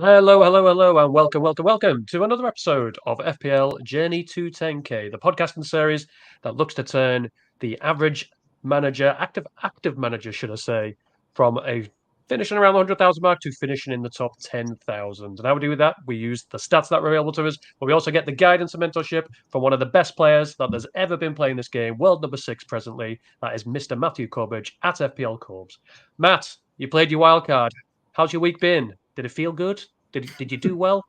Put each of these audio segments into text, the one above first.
Hello, and welcome to another episode of FPL Journey to 10K, the podcasting series that looks to turn the average manager, active manager, should I say, from a finishing around the 100,000 mark to finishing in the top 10,000. And how we do with that? We use the stats that are available to us, but we also get the guidance and mentorship from one of the best players that there's ever been playing this game, world number 6 presently. That is Mr. Matthew Corbridge at FPL Corbs. Matt, you played your wildcard. How's your week been? Did it feel good? Did you do well?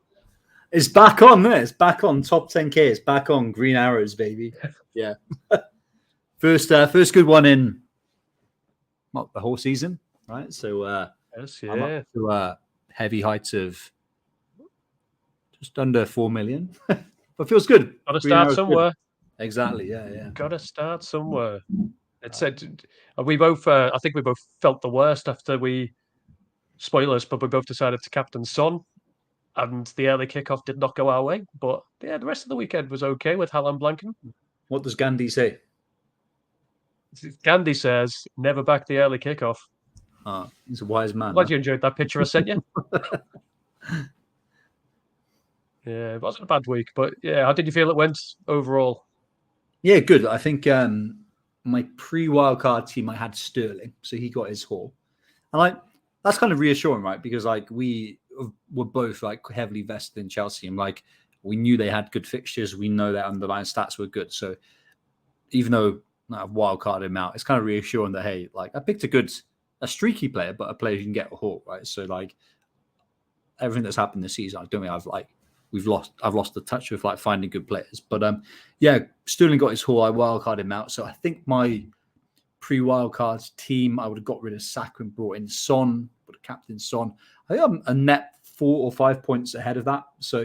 It's back on, isn't it? It's back on top 10K. It's back on green arrows, baby. Yeah. First good one in the whole season, right? So Yes, yeah. I'm up to heavy heights of just under 4 million. But feels good. Got to start somewhere. Good. Exactly. Yeah. Got to start somewhere. It said we both. I think we both felt the worst after we. Spoilers, but we both decided to captain Son, and the early kickoff did not go our way. But yeah, the rest of the weekend was okay with Haaland blanking. What does Gandhi say? Gandhi says, never back the early kickoff. He's a wise man. Glad you enjoyed that picture I sent you. Yeah, it wasn't a bad week, but yeah, how did you feel it went overall? Yeah, good. I think my pre-wildcard team, I had Sterling, so he got his haul. And that's kind of reassuring, right? Because we were both heavily vested in Chelsea, and we knew they had good fixtures. We know their underlying stats were good. So even though I've wildcarded him out, it's kind of reassuring that hey, I picked a streaky player, but a player who can get a haul, right? So everything that's happened this season, I don't think I've lost the touch with finding good players. But yeah, Sterling got his haul. I wildcarded him out. So I think my pre-wildcard team, I would have got rid of Saka and brought in Son, would have captained Son. I think I'm a net 4 or 5 points ahead of that. So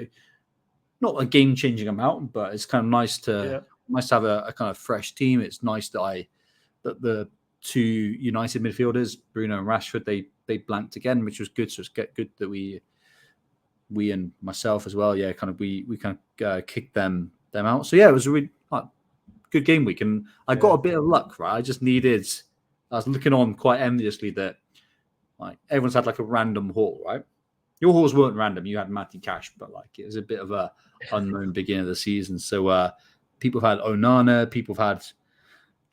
not a game-changing amount, but it's kind of nice to have a kind of fresh team. It's nice that the two United midfielders, Bruno and Rashford, they blanked again, which was good. So it's good that we and myself as well, we kind of kicked them out. So yeah, it was a really good game week, and I got a bit of luck, right? I was looking on quite enviously that everyone's had a random haul, right? Your hauls weren't random. You had Matty Cash, but it was a bit of a unknown beginning of the season. So people have had Onana, people have had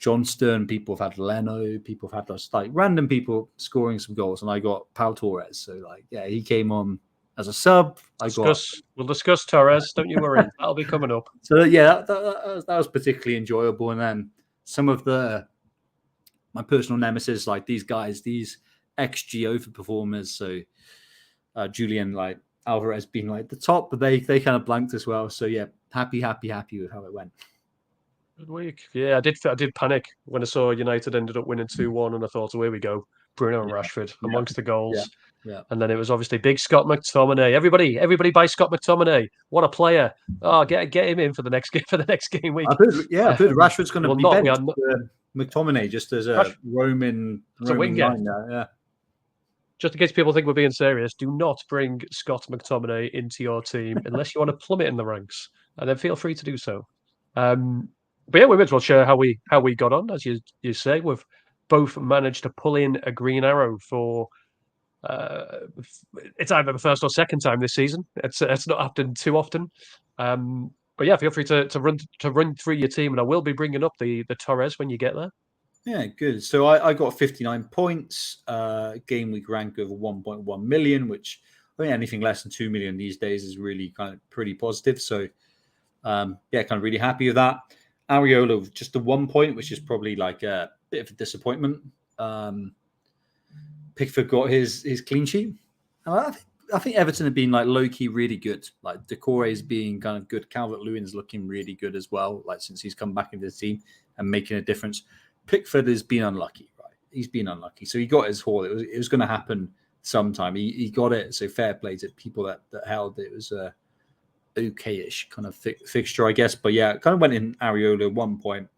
Johnston, people have had Leno, people have had just random people scoring some goals, and I got Pau Torres. So he came on as a sub. We'll discuss Torres. Don't you worry. That'll be coming up. So yeah, that was particularly enjoyable. And then some of my personal nemesis, these guys, these XG overperformers. So Julian, Alvarez being the top, but they kind of blanked as well. So yeah, happy with how it went. Good week. Yeah, I did panic when I saw United ended up winning 2-1, and I thought, away we go. Bruno and Rashford amongst the goals. Yeah. And then it was obviously big Scott McTominay. Everybody buy Scott McTominay. What a player. Oh, get him in for the next game week. I've heard Rashford's going to be benched McTominay just as a Roman line there. Yeah. Just in case people think we're being serious, do not bring Scott McTominay into your team unless you want to plummet in the ranks. And then feel free to do so. But yeah, we might as well share how we got on. As you say, we've both managed to pull in a green arrow for it's either the first or second time this season. It's not happened too often. But yeah, feel free to run through your team, and I will be bringing up the Torres when you get there. Yeah, good. So I got 59 points, game week rank of 1.1 million, which I think anything less than 2 million these days is really kind of pretty positive. So kind of really happy with that. Areola with just a 1 point, which is probably a bit of a disappointment. Pickford got his clean sheet. And I think Everton have been low-key really good. Decore is being kind of good. Calvert-Lewin's looking really good as well, since he's come back into the team and making a difference. Pickford has been unlucky, right? He's been unlucky. So he got his haul. It was going to happen sometime. He got it. So fair play to people that held it. It was a okay-ish kind of fixture, I guess. But yeah, kind of went in Areola 1 point.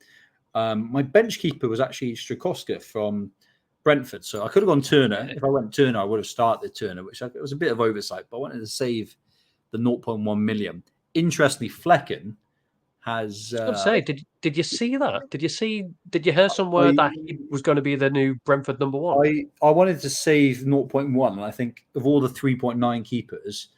My bench keeper was actually Strakowska from Brentford. So I could have gone Turner. If I went Turner, I would have started Turner, which it was a bit of oversight. But I wanted to save the 0.1 million. Interestingly, Flecken has. I was going to say, did you see that? Did you hear somewhere that he was going to be the new Brentford number one? I wanted to save 0.1, and I think of all the 3.9 keepers,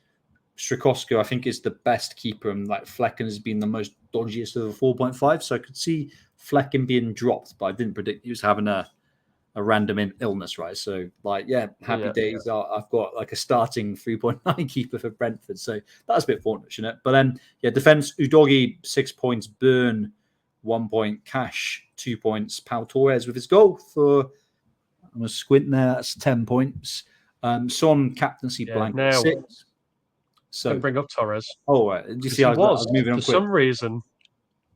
Strakowski, I think, is the best keeper, and like Flecken has been the most dodgiest of the 4.5. So I could see Flecken being dropped, but I didn't predict he was having a random illness, right? So, like, happy days. I've got like a starting 3.9 keeper for Brentford, so that's a bit fortunate. But then, defense: Udogie 6 points, Burn 1 point, Cash 2 points, Pau Torres with his goal for. I'm a squint there. That's 10 points. Son captaincy blank now 6. So can bring up Torres. Oh, right. Did you see I was moving on for quick? some reason.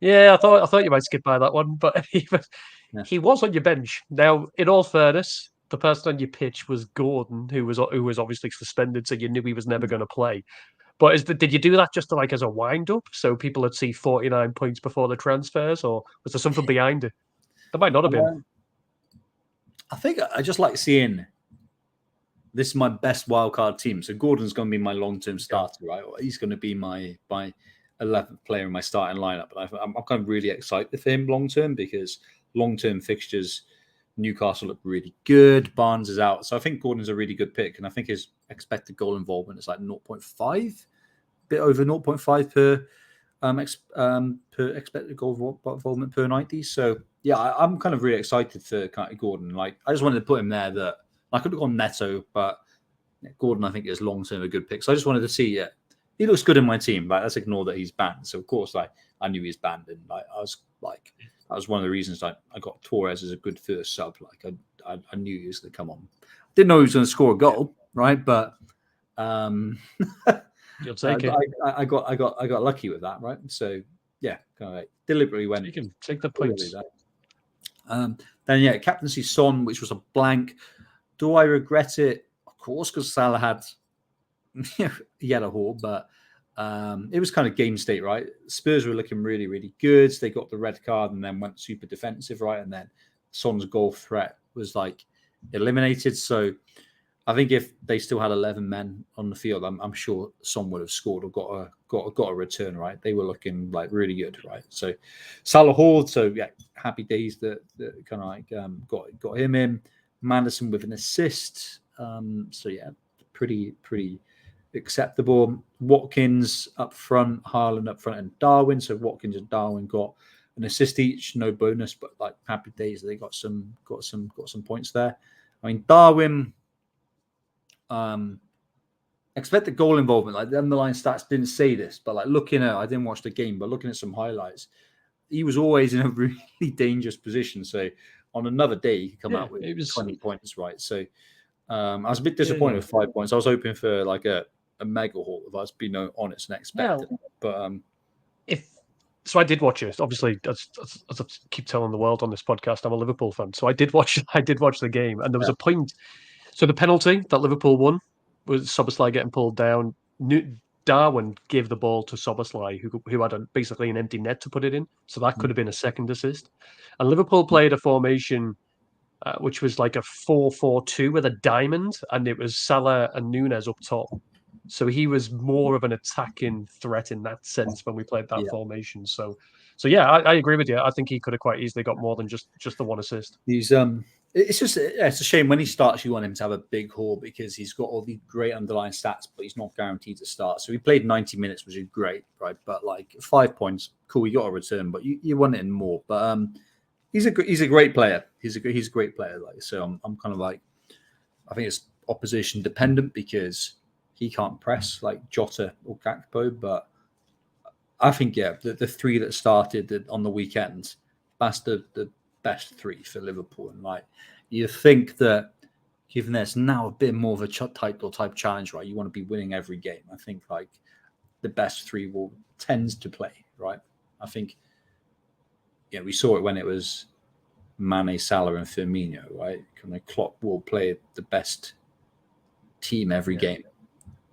Yeah, I thought you might skip by that one, but he was on your bench. Now, in all fairness, the person on your pitch was Gordon, who was obviously suspended, so you knew he was never going to play. But did you do that just to, as a wind up, so people would see 49 points before the transfers, or was there something behind it? There might not have been. I think I just like seeing. This is my best wildcard team. So Gordon's going to be my long-term starter, right? He's going to be my 11th player in my starting lineup. But I'm kind of really excited for him long-term because long-term fixtures, Newcastle look really good. Barnes is out. So I think Gordon's a really good pick. And I think his expected goal involvement is like 0.5, a bit over 0.5 per expected goal involvement per 90. So, I'm kind of really excited for Gordon. Like, I just wanted to put him there that I could have gone Neto, but Gordon, I think, is long-term a good pick. So I just wanted to see, he looks good in my team. Like, let's ignore that he's banned. So, of course, I knew he was banned. And that was one of the reasons I got Torres as a good first sub. Like, I knew he was going to come on. Didn't know he was going to score a goal, right? But you'll take it. I got lucky with that, right? So, kind of deliberately went. Take the points. Then, captaincy Son, which was a blank. Do I regret it? Of course, because Salah had he had a haul, but it was kind of game state, right? Spurs were looking really, really good. They got the red card and then went super defensive, right? And then Son's goal threat was like eliminated. So I think if they still had 11 men on the field, I'm sure Son would have scored or got a return, right? They were looking like really good, right? So Salah hauled. So happy days that kind of got him in. Maddison with an assist. Pretty acceptable. Watkins up front, Haaland up front, and Darwin. So Watkins and Darwin got an assist each, no bonus, but like happy days they got some points there. I mean, Darwin expected goal involvement. Like the underlying stats didn't say this, but like looking at, I didn't watch the game, but looking at some highlights, he was always in a really dangerous position. So on another day, he could come out with 20 points, right? So I was a bit disappointed with 5 points. I was hoping for like a mega haul, if I was being honest and expected. But so I did watch it. Obviously, as I keep telling the world on this podcast, I'm a Liverpool fan. So I did watch the game, and there was a point. So the penalty that Liverpool won was Szoboszlai getting pulled down. Darwin gave the ball to Szoboszlai, who had basically an empty net to put it in. So that could have been a second assist. And Liverpool played a formation which was like a 4-4-2 with a diamond, and it was Salah and Núñez up top. So he was more of an attacking threat in that sense when we played that formation. So I agree with you. I think he could have quite easily got more than just the one assist. He's it's a shame when he starts. You want him to have a big haul because he's got all these great underlying stats, but he's not guaranteed to start. So he played 90 minutes, which is great, right? But like 5 points, cool. You got a return, but you want it in more. But he's a great player. He's a great player. Like so, I'm kind of like, I think it's opposition dependent because he can't press like Jota or Gakpo. But I think the three that started on the weekend, that's the best three for Liverpool. And like you think that given there's now a bit more of a title type challenge, right? You want to be winning every game. I think like the best three tends to play, right? I think we saw it when it was Mane, Salah, and Firmino, right? Kind of Klopp will play the best team every game.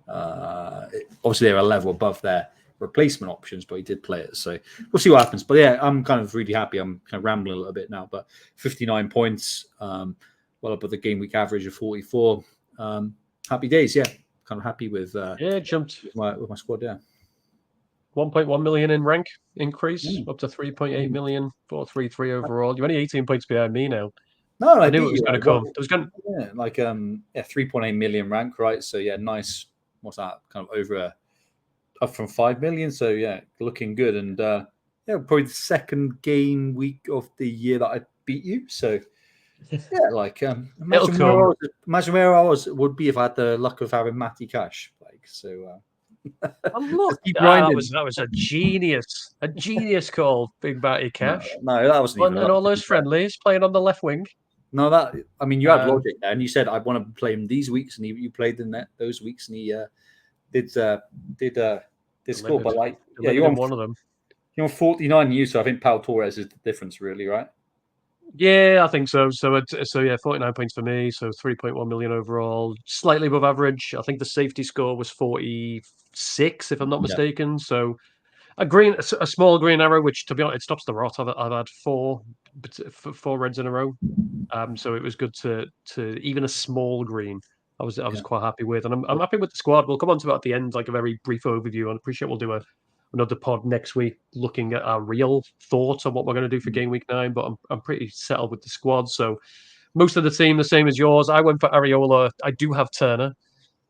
Obviously, they're a level above their replacement options, but he did play it. So we'll see what happens. But I'm kind of really happy. I'm kind of rambling a little bit now, but 59 points, well above the game week average of 44. Happy days, kind of happy with jumped with my squad. 1.1 million in rank increase, up to 3.8 million, 433 overall. You're only 18 points behind me now. No, I I knew beat it was you. going to come. It was going. Yeah, like 3.8 million rank, right? So yeah, nice. What's that? Kind of over up from 5 million. So yeah, looking good. And yeah, probably the second game week of the year that I beat you. So yeah, like It'll come. imagine where I would be if I had the luck of having Matty Cash. Like so. And look, Keep that grinding. was a genius call, Big Batty Cash. No, that wasn't even And luck. all those friendlies playing on the left wing. No, that I mean, you had logic there, and you said I want to play him these weeks, and you played in those weeks, and he did score. But like, yeah, you're on one of them. You're on 49 you, so I think Pau Torres is the difference, really, right? Yeah, I think so. So yeah, 49 points for me. So 3.1 million overall, slightly above average. I think the safety score was 46, if I'm not mistaken. So a small green arrow, which to be honest, it stops the rot. I've had four reds in a row. So it was good to even a small green. I was quite happy with, and I'm happy with the squad. We'll come on to it at the end, like a very brief overview. I appreciate we'll do another pod next week, looking at our real thoughts on what we're going to do for game week 9. But I'm pretty settled with the squad. So most of the team the same as yours. I went for Areola. I do have Turner,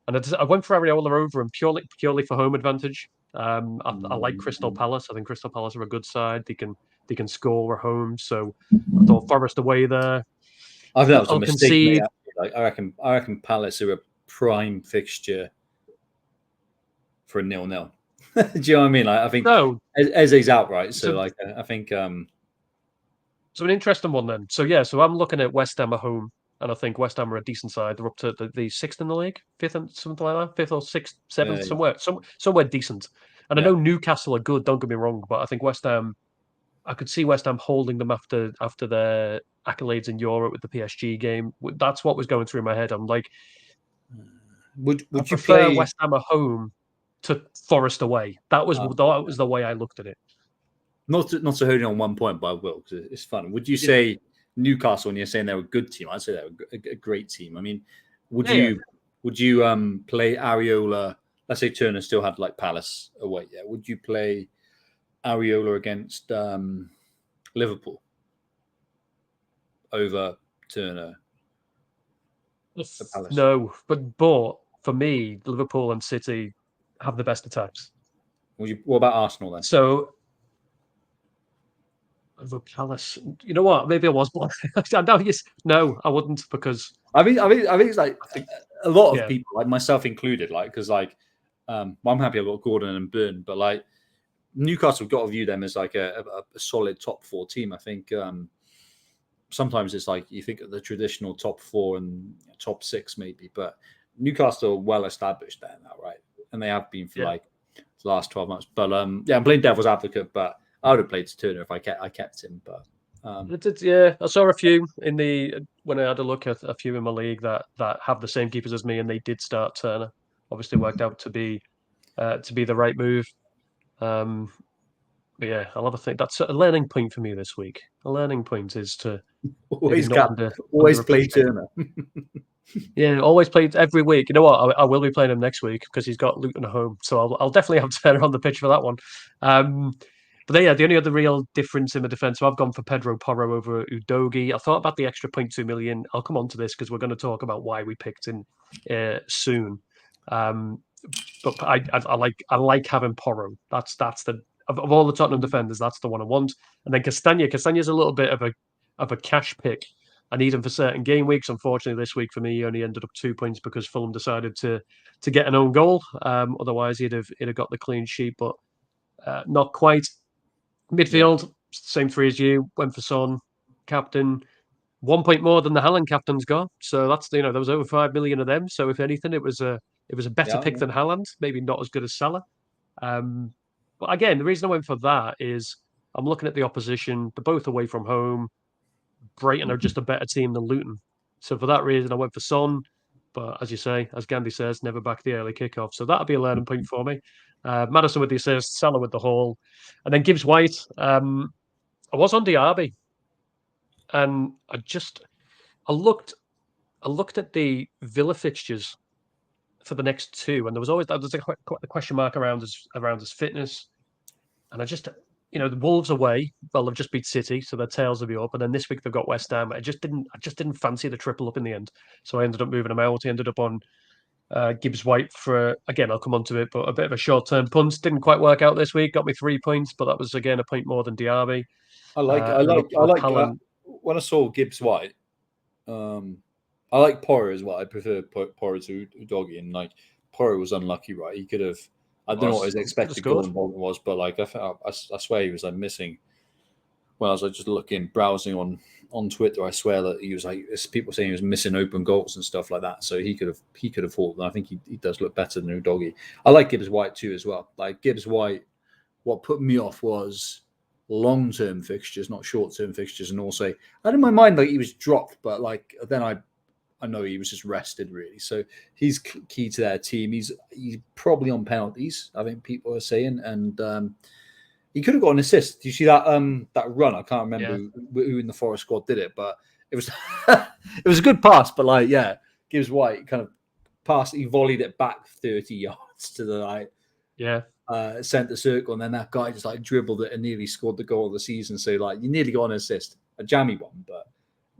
and I went for Areola over him purely for home advantage. I like Crystal Palace. I think Crystal Palace are a good side. They can score at home. So I thought Forest away there. I think that was a mistake. Concede. Like, I reckon Palace are a prime fixture for a 0-0. Do you know what I mean? Like, I think Eze's out, right? So I think. So an interesting one then. So yeah, so I'm looking at West Ham at home, and I think West Ham are a decent side. They're up to the sixth in the league, fifth and something like that, fifth or sixth, seventh, somewhere decent. And I know Newcastle are good. Don't get me wrong, but I think West Ham. I could see West Ham holding them after their accolades in Europe with the PSG game. That's what was going through my head. I'm like, would you prefer play West Ham at home to Forest away? That was the way I looked at it. Not to hold it on one point, but I will because it's fun. Would you say Newcastle, when you're saying they're a good team? I'd say they're a great team. I mean, would you play Areola? Let's say Turner still had like Palace away. Yeah, would you play Areola against Liverpool over Turner? No, but for me, Liverpool and City have the best attacks. What about Arsenal then? So over Palace, you know what? Maybe I was blind. No, I wouldn't, because I think it's like a lot of people, like myself included, like because like I'm happy I've got Gordon and Burn, but like Newcastle have got to view them as like a solid top 4 team. I think sometimes it's like you think of the traditional top 4 and top 6 maybe, but Newcastle are well established there now, right? And they have been for like the last 12 months. But I'm playing devil's advocate, but I would have played Turner if I kept him. But I saw a few when I had a look at a few in my league that have the same keepers as me, and they did start Turner. Obviously, worked out to be the right move. But yeah, I'll have a think. That's a learning point for me this week. A learning point is to always play Turner. Yeah, always played every week. You know what? I will be playing him next week because he's got Luton at home, so I'll definitely have Turner on the pitch for that one. But yeah, the only other real difference in the defence, so I've gone for Pedro Porro over Udogie. I thought about the extra 0.2 million. I'll come on to this because we're going to talk about why we picked him soon. But I like having Porro. That's the of all the Tottenham defenders, that's the one I want. And then Castanha's a little bit of a cash pick. I need him for certain game weeks. Unfortunately, this week for me, he only ended up 2 points because Fulham decided to get an own goal. Otherwise, he'd have got the clean sheet, but not quite. Midfield, same 3 as you. Went for Son, captain. 1 point more than the Haaland captain's got. So that's there was over 5 million of them. So if anything, it was a better pick than Haaland. Maybe not as good as Salah. But again, the reason I went for that is I'm looking at the opposition. They're both away from home. Brighton are just a better team than Luton. So for that reason, I went for Son. But as you say, as Gandhi says, never back the early kickoff. So that'll be a learning point for me. Maddison with the assist, Salah with the haul. And then Gibbs White. I was on Diaby. And I looked at the Villa fixtures for the next 2, and there was a question mark around his fitness. And I just, the Wolves away, well, they've just beat City, so their tails will be up. And then this week they've got West Ham. I just didn't fancy the triple up in the end, so I ended up moving them out. He ended up on Gibbs White for, again, I'll come on to it, but a bit of a short-term punt. Didn't quite work out this week. Got me 3 points, but that was again a point more than Diaby. I like Haaland. when I saw Gibbs White. I like Porro as well. I prefer Porro to Udogie, and like Porro was unlucky, right? He could have. I don't know what his expected goal involvement was, but like I swear he was like missing. When I was like just browsing on Twitter, I swear that he was like people saying he was missing open goals and stuff like that. So he could have fought. And I think he does look better than Udogie. I like Gibbs White too as well. Like Gibbs White, what put me off was long-term fixtures, not short-term fixtures, and also I had in my mind like he was dropped, but like then I know he was just rested really. So he's key to their team. He's probably on penalties, I think people are saying, and he could have got an assist. Do you see that that run? I can't remember who in the Forest squad did it, but it was it was a good pass. But like, yeah, Gibbs White kind of passed. He volleyed it back 30 yards to the centre circle, and then that guy just like dribbled it and nearly scored the goal of the season. So like, you nearly got an assist, a jammy one, but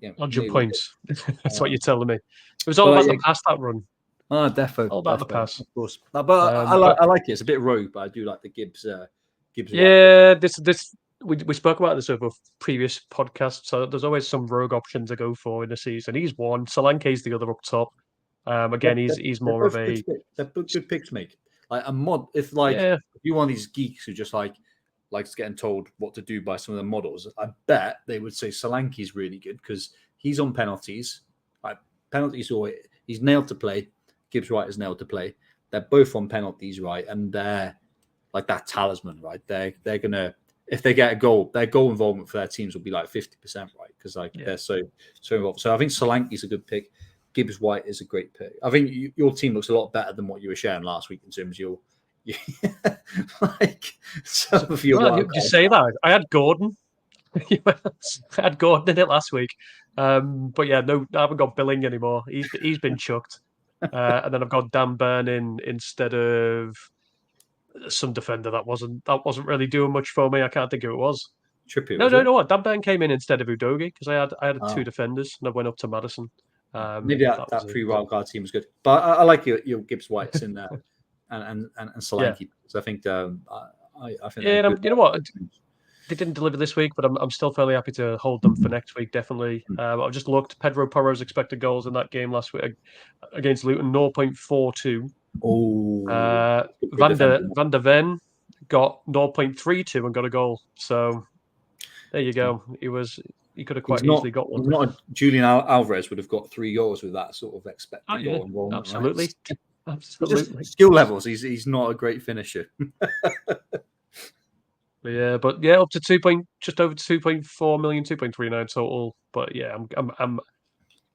100 points. That's what you're telling me. It was all about the pass, that run. Oh, definitely. All about the pass, of course. But I like it. It's a bit rogue, but I do like the Gibbs. Yeah, this we spoke about this over previous podcasts. So there's always some rogue option to go for in the season. He's one. Solanke's the other up top. Again, he's more of a. They're good picks to make. Like a mod, if you want these geeks who just likes getting told what to do by some of the models, I bet they would say Solanke's really good because he's on penalties. Like penalties, he's nailed to play. Gibbs White is nailed to play. They're both on penalties, right? And they're like that talisman, right? They're gonna, if they get a goal, their goal involvement for their teams will be like 50%, right? Because they're so involved. So I think Solanke's a good pick. Gibbs White is a great pick. I think your team looks a lot better than what you were sharing last week in terms of your like some of your. Well, you say that. I had Gordon. I had Gordon in it last week, but yeah, no, I haven't got Billing anymore. He's been chucked, and then I've got Dan Burn in instead of some defender that wasn't really doing much for me. I can't think who it was. Trippier. No. What? Dan Burn came in instead of Udogie because I had 2 defenders and I went up to Maddison. Maybe that pre-wildcard team was good, but I like your Gibbs Whites in there and Solanke. Yeah. So I think I think. Yeah, you know what? They didn't deliver this week, but I'm still fairly happy to hold them for next week. Definitely. I've just looked. Pedro Porro's expected goals in that game last week against Luton 0.42. Oh, Van der Ven got 0.32 and got a goal. So there you go. He could have quite easily got one. Not Julian Alvarez would have got 3 goals with that sort of expected goal involvement. Absolutely. Right? Absolutely. Skill levels. He's not a great finisher. But up to just over 2.4 million, 2.39 total. But yeah, I'm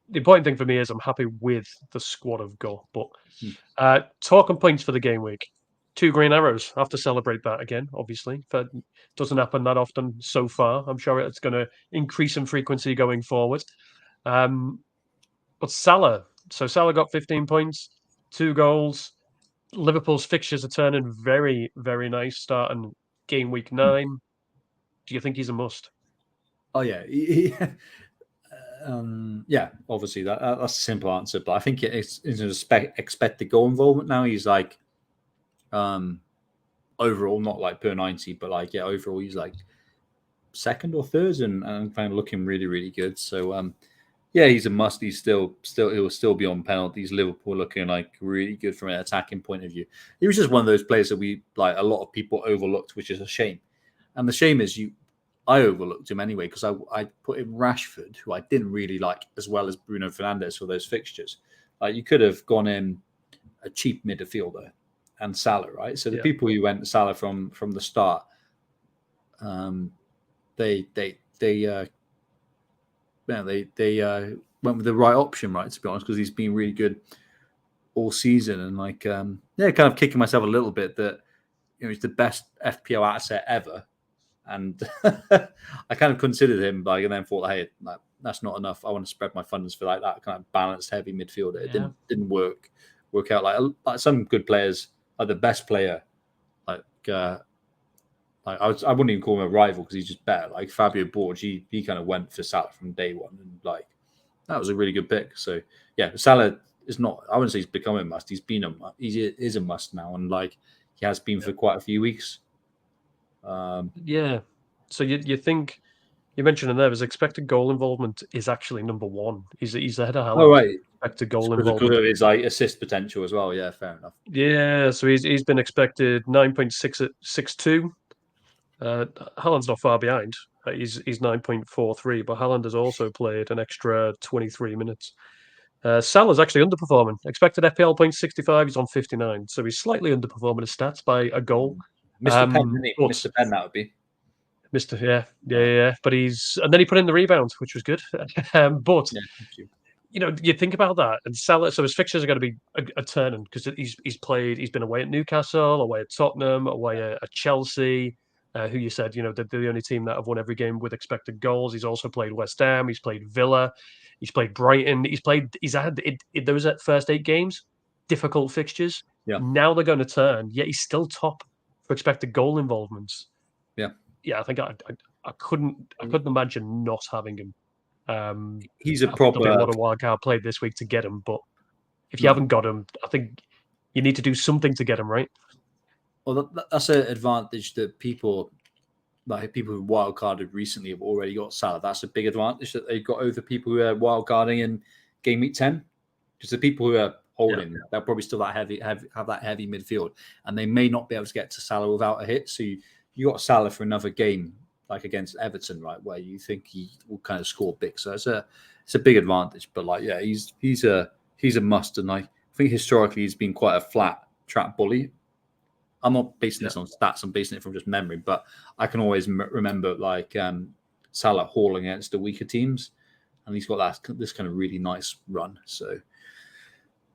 the important thing for me is I'm happy with the squad I've got. But talking points for the game week, 2 green arrows. I have to celebrate that again, obviously. That doesn't happen that often so far. I'm sure it's going to increase in frequency going forward. But Salah. So Salah got 15 points, 2 goals. Liverpool's fixtures are turning very, very nice starting game week 9. Do you think he's a must? Oh, yeah. Yeah, obviously that's a simple answer, but I think it's expected goal involvement now. He's like overall, not like per 90, but like overall he's like 2nd or 3rd and kind of looking really, really good. So he's a must. He'll still be on penalties. Liverpool looking like really good from an attacking point of view. He was just one of those players that we like a lot of people overlooked, which is a shame. And the shame is I overlooked him anyway because I put in Rashford, who I didn't really like, as well as Bruno Fernandes for those fixtures. Like you could have gone in a cheap midfielder and Salah, right? So the people who went Salah from the start, they went with the right option, right? To be honest, because he's been really good all season, and kind of kicking myself a little bit that he's the best FPL asset ever. And I kind of considered him, and then thought, hey, that's not enough. I want to spread my funds for that kind of balanced, heavy midfielder. It didn't work out. Like some good players, like the best player, like Like I wouldn't even call him a rival because he's just better. Like Fabio Borgi, he kind of went for Salah from day one, and like that was a really good pick. So yeah, Salah is not. I wouldn't say he's become a must. He's been a must. He is a must now, and like he has been for quite a few weeks. Yeah. So you think you mentioned in there his expected goal involvement is actually number one. He's ahead of Oh Haaland. right, Expected goal because involvement. of his like assist potential as well. Yeah, fair enough. Yeah, so he's been expected 9.662. Haaland's not far behind. He's 9.43, but Haaland has also played an extra 23 minutes. Salah's actually underperforming. Expected FPL 0.65, he's on 59, so he's slightly underperforming his stats by a goal. Mr. Penn, isn't he? But Mr. Penn, that would be. Mr. Yeah. But and then he put in the rebound, which was good. But Yeah, thank you. you think about that, and Salah. So his fixtures are going to be a turning because he's been away at Newcastle, away at Tottenham, away at Chelsea, who you said they're the only team that have won every game with expected goals. He's also played West Ham, he's played Villa, he's played Brighton, he's had those first 8 games, difficult fixtures. Yeah. Now they're going to turn, yet he's still top for expected goal involvements. Yeah, I think I couldn't imagine not having him. he's a There'll be a lot proper. of wildcard played this week to get him, but if you haven't got him, I think you need to do something to get him, right? Well, that's an advantage that people who wildcarded recently have already got Salah. That's a big advantage that they've got over people who are wildcarding in game week 10. Because the people who are holding, they'll probably still have that heavy midfield, and they may not be able to get to Salah without a hit. So you got Salah for another game, like against Everton, right, where you think he will kind of score big. So it's a big advantage. But like, yeah, he's a must, and I think historically he's been quite a flat trap bully. I'm not basing this on stats. I'm basing it from just memory, but I can always remember like Salah hauling against the weaker teams, and he's got this kind of really nice run. So,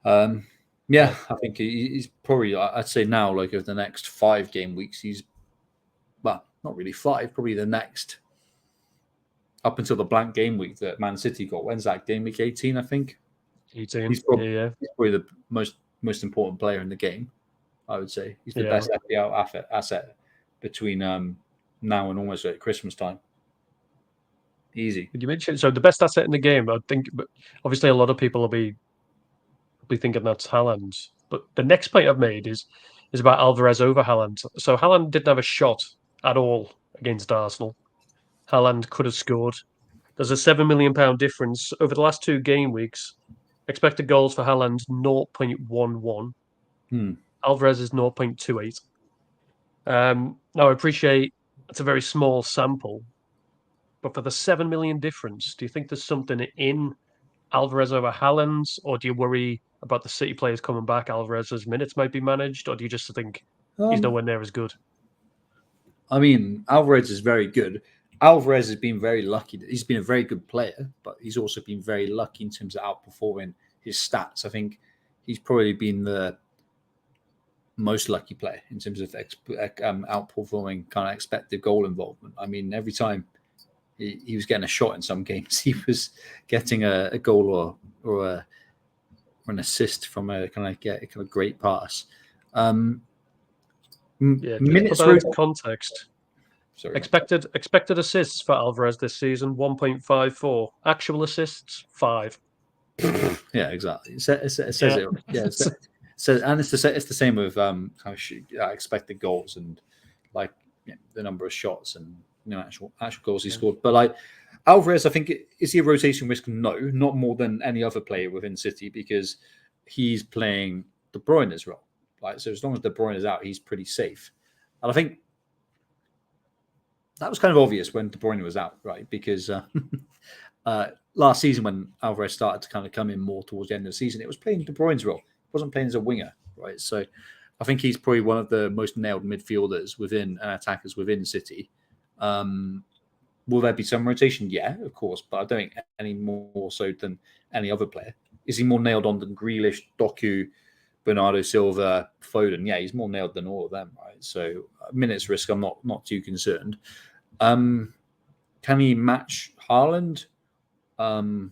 I think he's probably, I'd say now, like over the next 5 game weeks, he's, well, not really 5, probably the next, up until the blank game week that Man City got. When's that game week? 18, I think. 18. He's probably the most important player in the game. I would say he's the best FPL asset between now and almost at Christmas time. Easy. Did you mention so the best asset in the game? I think, but obviously a lot of people will be thinking that's Haaland. But the next point I've made is about Alvarez over Haaland. So Haaland didn't have a shot at all against Arsenal. Haaland could have scored. There's a £7 million difference over the last 2 game weeks. Expected goals for Haaland 0.11. Alvarez is 0.28. Now, I appreciate it's a very small sample, but for the 7 million difference, do you think there's something in Alvarez over Haaland, or do you worry about the City players coming back? Alvarez's minutes might be managed, or do you just think he's nowhere near as good? I mean, Alvarez is very good. Alvarez has been very lucky. He's been a very good player, but he's also been very lucky in terms of outperforming his stats. I think he's probably been the most lucky player in terms of outperforming kind of expected goal involvement. I mean, every time he was getting a shot in some games, he was getting a goal or an assist from a kind of great pass. Minutes put that into context. Sorry. Expected assists for Alvarez this season 1.54. Actual assists 5. Yeah, exactly. It says it. Yeah. So, and it's the same with kind of expected goals and like the number of shots and actual goals he scored. But like Alvarez, I think is he a rotation risk? No, not more than any other player within City because he's playing De Bruyne's role. Like so, as long as De Bruyne is out, he's pretty safe. And I think that was kind of obvious when De Bruyne was out, right? Because last season when Alvarez started to kind of come in more towards the end of the season, it was playing De Bruyne's role. Wasn't playing as a winger, right? So I think he's probably one of the most nailed midfielders within and attackers within City. Will there be some rotation? Yeah, of course, but I don't think any more so than any other player. Is he more nailed on than Grealish, Doku, Bernardo Silva, Foden? Yeah, he's more nailed than all of them, right? So minutes risk, I'm not too concerned. Can he match Haaland? No.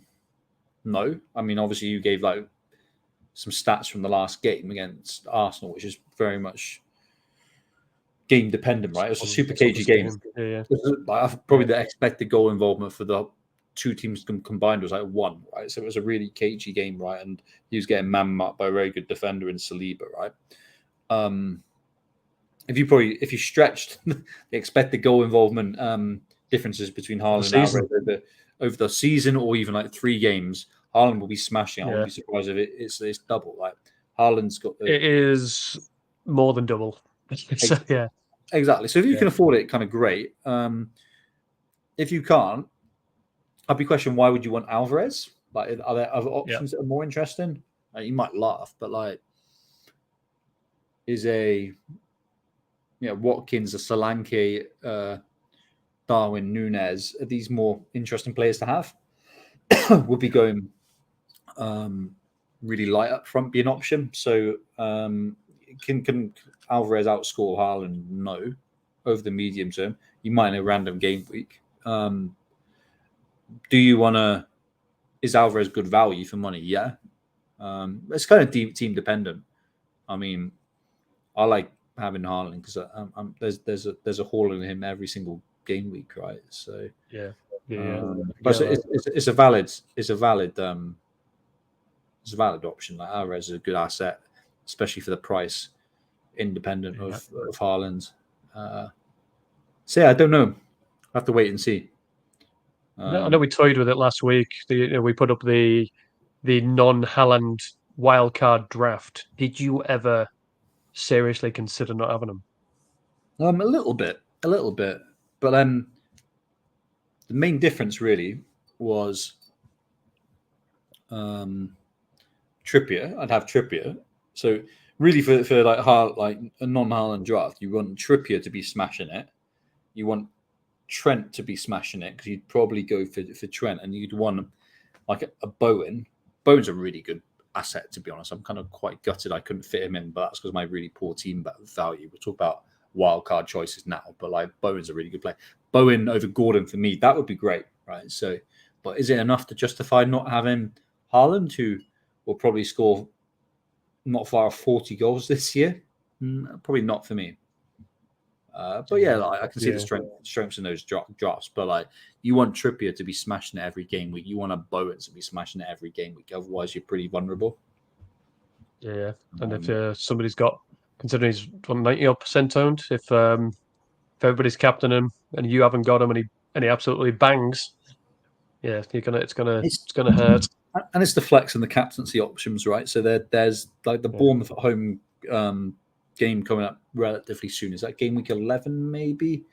I mean, obviously you gave like some stats from the last game against Arsenal, which is very much game dependent, right? It was a super cagey game. Yeah. Probably the expected goal involvement for the two teams combined was like 1, right? So it was a really cagey game, right? And he was getting man-marked by a very good defender in Saliba, right? If you stretched the expected goal involvement differences between Haaland and Alvarez over the season, or even like 3 games, Haaland will be smashing. I wouldn't be surprised if it's double. Like Haaland's got it is more than double. So, yeah, exactly. So if you can afford it, kind of great. If you can't, I'd be questioning why would you want Alvarez? Like, are there other options that are more interesting? You might laugh, but like, is Watkins, a Solanke, Darwin, Nunez, are these more interesting players to have? Would be going really light up front be an option? So can Alvarez outscore Haaland? No. Over the medium term, you might in a random game week. Do you want to? Is Alvarez good value for money? Yeah. It's kind of team dependent. I mean, I like having Haaland because there's a hole in him every single game week, right? So but it's a valid option. Like Alvarez is a good asset, especially for the price, independent of Haaland. So yeah, I don't know. I have to wait and see. I know we toyed with it last week. We put up the non-Haaland wildcard draft. Did you ever seriously consider not having him? A little bit. But the main difference really was Trippier. I'd have Trippier. So really for like a non-Haaland draft, you want Trippier to be smashing it. You want Trent to be smashing it because you'd probably go for Trent, and you'd want like a Bowen. Bowen's a really good asset, to be honest. I'm kind of quite gutted I couldn't fit him in, but that's because my really poor team value. We'll talk about wildcard choices now, but like Bowen's a really good player. Bowen over Gordon for me, that would be great, right? So, but is it enough to justify not having Haaland, who will probably score not far off 40 goals this year? Probably not for me. But yeah, like, I can see the strengths in those drops. But like, you want Trippier to be smashing it every game week. You want a Bowen to be smashing it every game week. Otherwise, you're pretty vulnerable. Yeah, and if somebody's got, considering he's 90% owned, if everybody's captain him and you haven't got him and he absolutely bangs, yeah, it's gonna hurt. And it's the flex and the captaincy options, right? So there's like the Bournemouth at home game coming up relatively soon. Is that game week 11 maybe?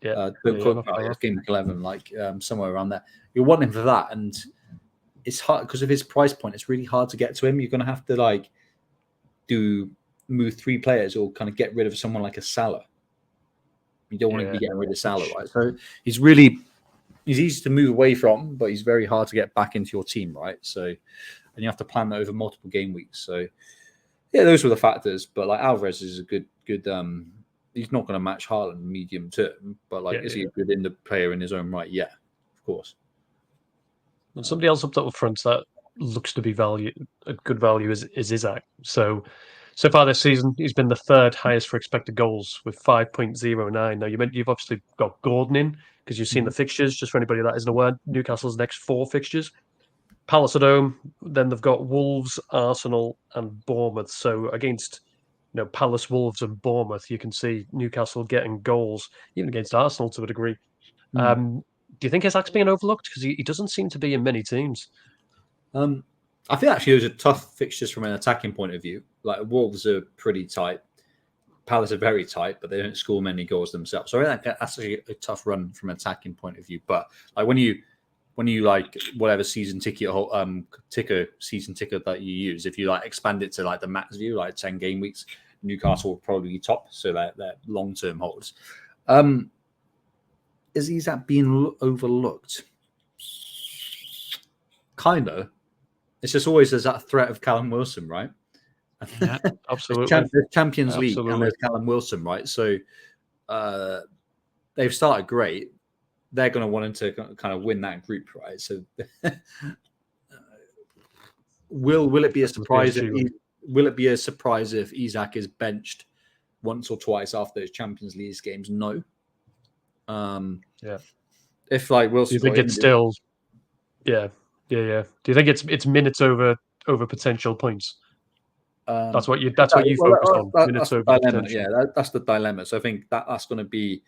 Game week 11, like somewhere around there. You're wanting for that, and it's hard because of his price point. It's really hard to get to him. You're going to have to like move 3 players or kind of get rid of someone like a Salah. You don't want to be getting rid of Salah, right? So he's easy to move away from, but he's very hard to get back into your team, right? So, and you have to plan that over multiple game weeks. So, yeah, those were the factors. But like Alvarez is a good. He's not going to match Haaland medium term, but like, is he a good player in his own right? Yeah, of course. And somebody else up front that looks to be a good value is Isaac. So far this season, he's been the 3rd highest for expected goals with 5.09. Now you've obviously got Gordon in because you've seen the fixtures. Just for anybody that isn't aware, Newcastle's next 4 fixtures: Palace at home, then they've got Wolves, Arsenal, and Bournemouth. So against Palace, Wolves, and Bournemouth, you can see Newcastle getting goals, even against Arsenal to a degree. Do you think Isaac's being overlooked? Because he doesn't seem to be in many teams. I think actually those are tough fixtures from an attacking point of view. Like Wolves are pretty tight. Palace are very tight, but they don't score many goals themselves. So I think that's actually a tough run from an attacking point of view. But like when you like whatever season ticket that you use, if you like expand it to like the max view, like 10 game weeks, Newcastle will probably be top. So they're long-term holds. Is Isaac being overlooked? Kind of. It's just always there's that threat of Callum Wilson, right? Yeah, absolutely. There's Champions League and there's Callum Wilson, right? So they've started great. They're going to want him to kind of win that group, right? So will it be a surprise? Will it be a surprise if Isaac is benched once or twice after those Champions League games? No. Yeah. If like Do Wilson you think got it's injured, still? Yeah. Do you think it's minutes over potential points? That's what you exactly. Well, focus on. that's Minutes the over the dilemma. potential. Yeah, that's the dilemma. So I think that's going to be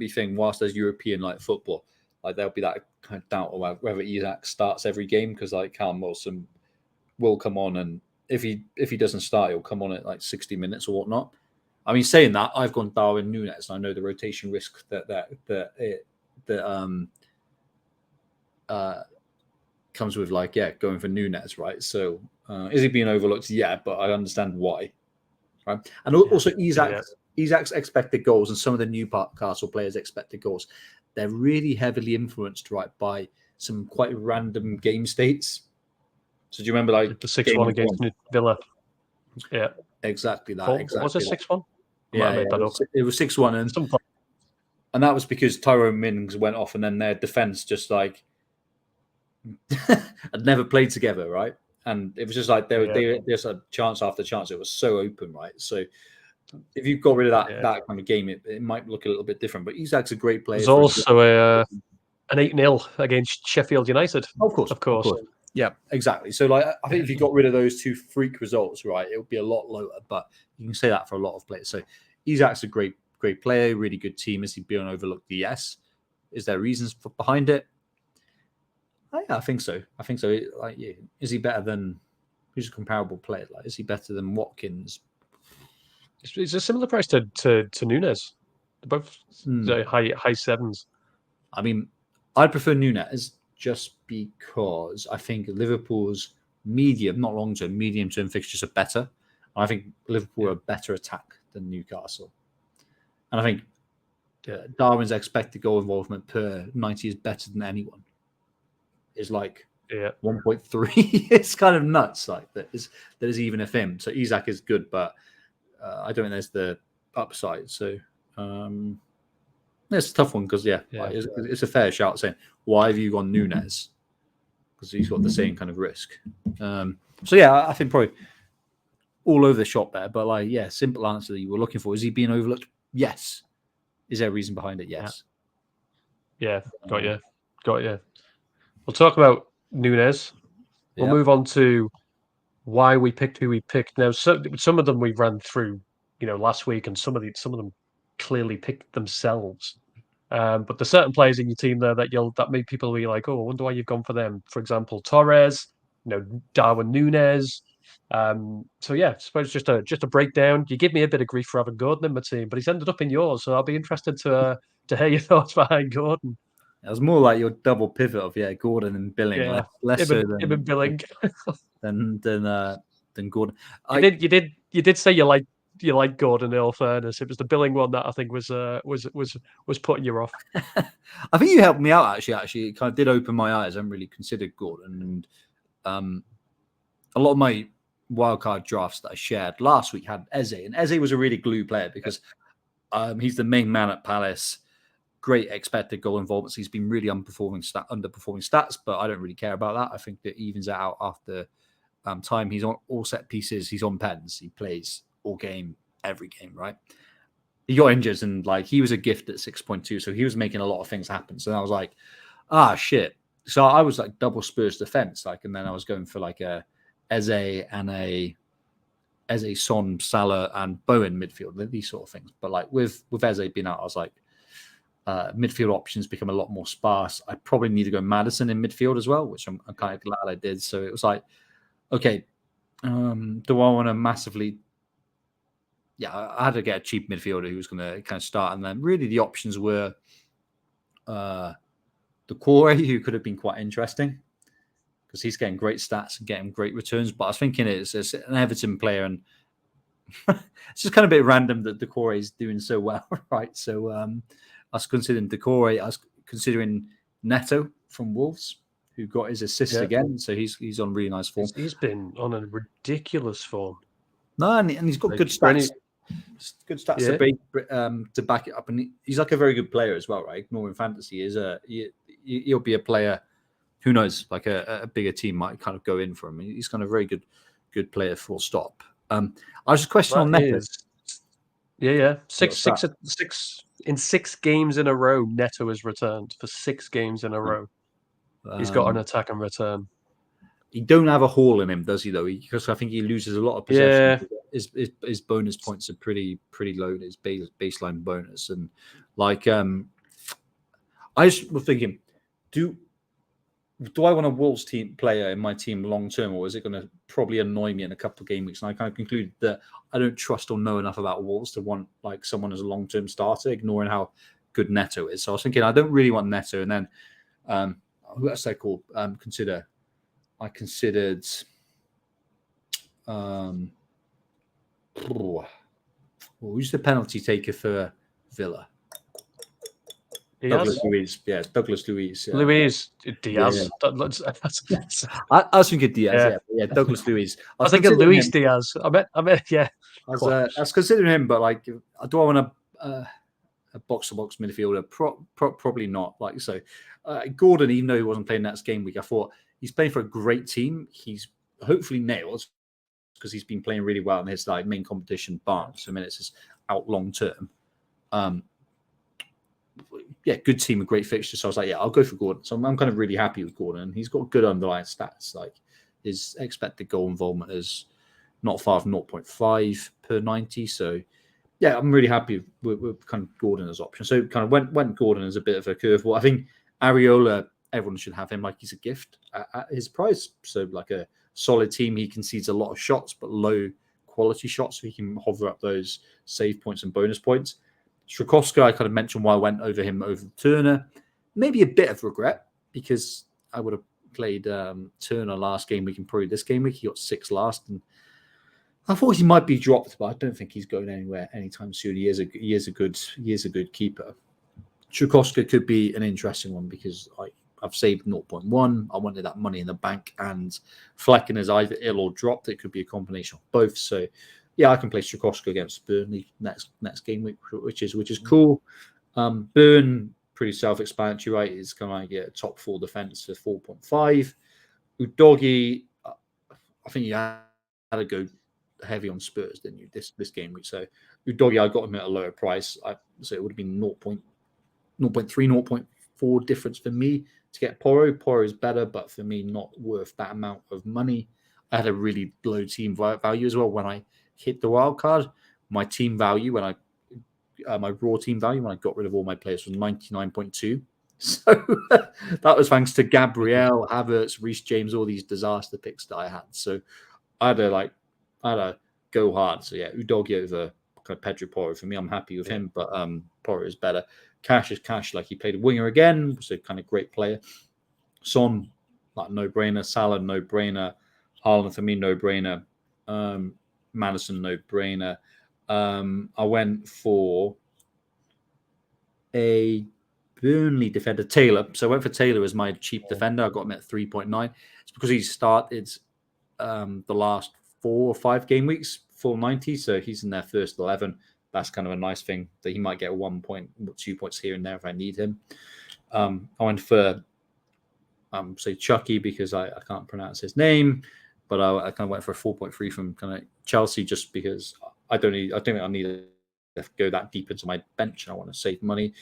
thing. Whilst there's European like football, like there'll be that kind of doubt about whether Isak starts every game because like Callum Wilson will come on, and if he doesn't start, he'll come on at like 60 minutes or whatnot. I mean, saying that, I've gone Darwin Núñez, and I know the rotation risk that comes with like going for Núñez, right? So is he being overlooked? Yeah, but I understand why, right? And also Isak's expected goals and some of the Newcastle players' expected goals, they're really heavily influenced, right, by some quite random game states. So do you remember like the 6-1 against Villa? Yeah, exactly that. Was it 6-1? Yeah, I made that up. It was 6-1, and that was because Tyrone Mings went off, and then their defense just like had never played together, right? And it was just like there's a chance after chance. It was so open, right? So if you got rid of that kind of game, it might look a little bit different. But Isak's a great player. There's also an 8-0 against Sheffield United. Of course. Yeah, exactly. So like I think if you got rid of those two freak results, right, it would be a lot lower. But you can say that for a lot of players. So Isak's a great player, really good team. Is he being overlooked? Yes. Is there reasons behind it? Yeah, I think so. Like, yeah. Is he better than who's a comparable player? Like, is he better than Watkins? It's a similar price to Núñez. They're both high sevens. I mean, I'd prefer Núñez just because I think Liverpool's medium, not long term, medium term fixtures are better. I think Liverpool are a better attack than Newcastle, and I think Darwin's expected goal involvement per 90 is better than anyone. Is like 1.3. It's kind of nuts. Like that is even a thing. So Isak is good, but I don't think there's the upside. So it's a tough one because it's a fair shout saying why have you gone Núñez? Because he's got the same kind of risk. So I think probably all over the shop there. But like simple answer that you were looking for. Is he being overlooked? Yes. Is there a reason behind it? Yes. Yeah. Got you. We'll talk about Núñez. We'll move on to why we picked who we picked. Now, some of them we ran through, last week, and some of them clearly picked themselves. But there's certain players in your team there that made people be like, oh, I wonder why you've gone for them. For example, Torres, Darwin Núñez. I suppose just a breakdown. You give me a bit of grief for having Gordon in my team, but he's ended up in yours, so I'll be interested to hear your thoughts behind Gordon. It was more like your double pivot of Gordon and Billing, less so than Billing than Gordon. You did say you like Gordon. In all fairness, it was the Billing one that I think was putting you off. I think you helped me out actually. It kind of did open my eyes. I hadn't really considered Gordon, and a lot of my wildcard drafts that I shared last week had Eze, and Eze was a really glue player because he's the main man at Palace. Great expected goal involvement. So he's been really underperforming stats, but I don't really care about that. I think that evens out after time. He's on all set pieces. He's on pens. He plays all game, every game, right? He got injured and he was a gift at 6.2. So he was making a lot of things happen. So I was like, shit. So I was like double Spurs defense. And then I was going for like a Eze and a Son, Salah and Bowen midfield, these sort of things. But with Eze being out, I was like, midfield options become a lot more sparse. I probably need to go Maddison in midfield as well, which I'm kind of glad I did. So it was like, okay, do I want to massively? Yeah, I had to get a cheap midfielder who was going to kind of start, and then really the options were the Corey, who could have been quite interesting because he's getting great stats and getting great returns. But I was thinking it's an Everton player, and it's just kind of a bit random that the Corey is doing so well, right? So I was considering Decore. I was considering Neto from Wolves, who got his assist again. So he's on really nice form. He's been on a ridiculous form. No, and he's got good stats. Good stats to back it up. And he's like a very good player as well, right? Ignoring fantasy, he'll be a player. Who knows? Like a bigger team might kind of go in for him. He's kind of a very good player. Full stop. I was just questioning on Neto. Yeah. What's that? Six in 6 games in a row. Neto has returned for 6 games in a row. He's got an attack and return. He don't have a haul in him, does he? Though, because I think he loses a lot of possession. Yeah. His bonus points are pretty low. His baseline bonus, and like I just was thinking, do I want a Wolves team player in my team long term, or is it going to probably annoy me in a couple of game weeks? And I kind of concluded that I don't trust or know enough about Wolves to want like someone as a long term starter, ignoring how good Neto is. So I was thinking I don't really want Neto, and then who else I called? I considered who's the penalty taker for Villa? Diaz? Douglas Luiz. Yeah, Douglas Luiz. Yeah. Luiz Diaz. Yeah. I was thinking Diaz. Yeah, Douglas Luiz. I was thinking Luis Diaz. I meant yeah. I was considering him, but like, do I want a box-to-box midfielder? Probably not. Like so, Gordon, even though he wasn't playing that game week, I thought he's playing for a great team. He's hopefully nailed because he's been playing really well in his like main competition. Barnes, I mean, it's just out long term. Yeah, good team, a great fixture. So I was like, yeah, I'll go for Gordon. So I'm kind of really happy with Gordon. He's got good underlying stats. Like his expected goal involvement is not far from 0.5 per 90. So yeah, I'm really happy with kind of Gordon as option. So kind of went Gordon as a bit of a curveball. I think Areola, everyone should have him like he's a gift at his price. So like a solid team, he concedes a lot of shots, but low quality shots. So he can hover up those save points and bonus points. Strakowska, I kind of mentioned why I went over him over Turner. Maybe a bit of regret because I would have played Turner last game week and probably this game week. He got 6 last, and I thought he might be dropped, but I don't think he's going anywhere anytime soon. He is a good keeper. Strakowska could be an interesting one because I've saved 0.1. I wanted that money in the bank, and Flecken is either ill or dropped. It could be a combination of both. So. Yeah, I can play Strakowska against Burnley next game week, which is cool. Burn, pretty self-explanatory, right? It's going to get a top 4 defense for 4.5. Udogie, I think you had to go heavy on Spurs, didn't you, this game week? So Udogie, I got him at a lower price. So it would have been 0.3, 0.4 difference for me to get Porro. Porro is better, but for me, not worth that amount of money. I had a really low team value as well when I hit the wild card. My team value my raw team value when I got rid of all my players was 99.2. So that was thanks to Gabriel, Havertz, Reece James, all these disaster picks that I had. So I had to go hard. So yeah, Udogie over kind of Pedro Porro. For me, I'm happy with him, but Porro is better. Cash is cash. Like he played a winger again, so kind of great player. Son, like no brainer. Salah, no brainer. Haaland for me, no brainer. Madison, no brainer. I went for a Burnley defender, Taylor. So I went for Taylor as my cheap defender. I got him at 3.9. It's because he started the last 4 or 5 game weeks, full 90. So he's in their first 11. That's kind of a nice thing that he might get 1 point, 2 points here and there if I need him. I went for say Chucky because I can't pronounce his name. But I kind of went for a 4.3 from kind of Chelsea just because I don't think I need to go that deep into my bench and I want to save money.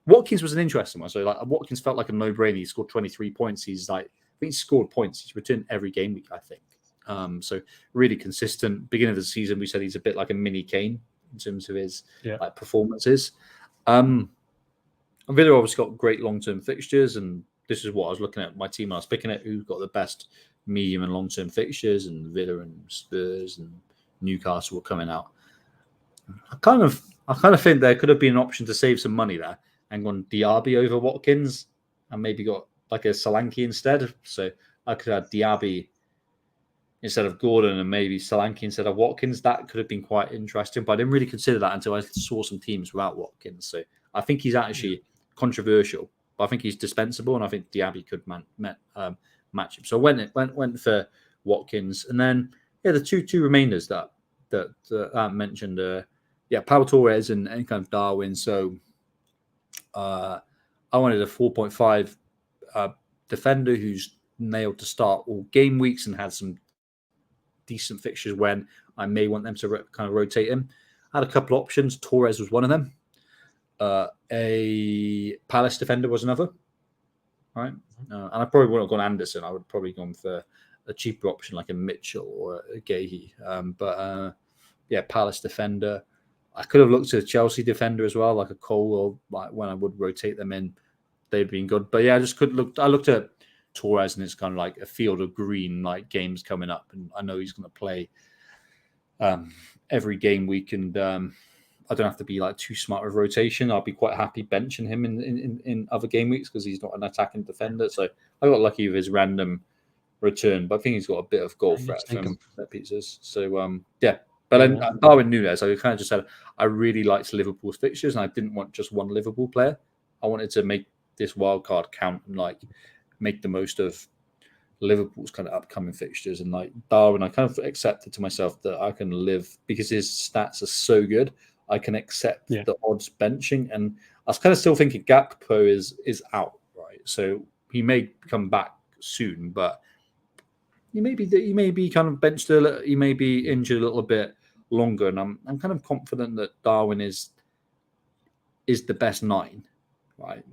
Watkins was an interesting one. So like Watkins felt like a no-brainer. He scored 23 points. I think he scored points. He's returned every game week, I think. So really consistent. Beginning of the season, we said he's a bit like a mini Kane in terms of his performances. Villa obviously got great long-term fixtures, and this is what I was looking at my team. I was picking at who's got the best medium and long-term fixtures, and Villa and Spurs and Newcastle were coming out. I kind of think there could have been an option to save some money there and gone Diaby over Watkins and maybe got like a Solanke instead. So I could have Diaby instead of Gordon and maybe Solanke instead of Watkins. That could have been quite interesting, but I didn't really consider that until I saw some teams without Watkins. So I think he's actually controversial, but I think he's dispensable, and I think Diaby could match him. So I went for Watkins, and then the two remainders that I mentioned, Pau Torres and kind of Darwin. So I wanted a 4.5 defender who's nailed to start all game weeks and had some decent fixtures when I may want them to kind of rotate him. had a couple of options. Torres was one of them. A Palace defender was another. Right, and I probably wouldn't have gone Anderson. I would probably gone for a cheaper option like a Mitchell or a Gahey. Yeah, Palace defender. I could have looked at a Chelsea defender as well, like a Cole, or like when I would rotate them in, they'd been good. But yeah, I just could look. I looked at Torres, and it's kind of like a field of green, like games coming up, and I know he's going to play every game week, and I don't have to be like too smart with rotation. I'll be quite happy benching him in other game weeks because he's not an attacking defender. So I got lucky with his random return, but I think he's got a bit of goal threat from set pizzas. So yeah. But then Darwin Núñez, I kind of just said I really liked Liverpool's fixtures, and I didn't want just one Liverpool player. I wanted to make this wild card count and like make the most of Liverpool's kind of upcoming fixtures. And like Darwin, I kind of accepted to myself that I can live because his stats are so good. I can accept the odds benching, and I was kind of still thinking Gakpo is out, right? So he may come back soon, but he may be kind of benched he may be injured a little bit longer, and I'm kind of confident that Darwin is the best 9, right?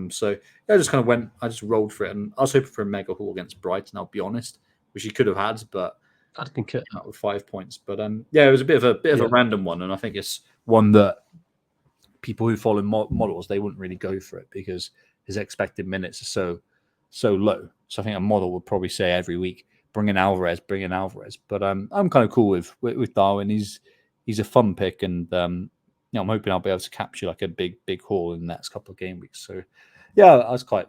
So I just kind of I just rolled for it, and I was hoping for a mega haul against Brighton. I'll be honest, which he could have had, but I think out with 5 points. But yeah, it was a bit of a random one, and I think it's one that people who follow models, they wouldn't really go for it because his expected minutes are so low. So I think a model would probably say every week, bring in Alvarez. But I'm kind of cool with Darwin. He's a fun pick, and I'm hoping I'll be able to capture like a big haul in the next couple of game weeks. So yeah, I was quite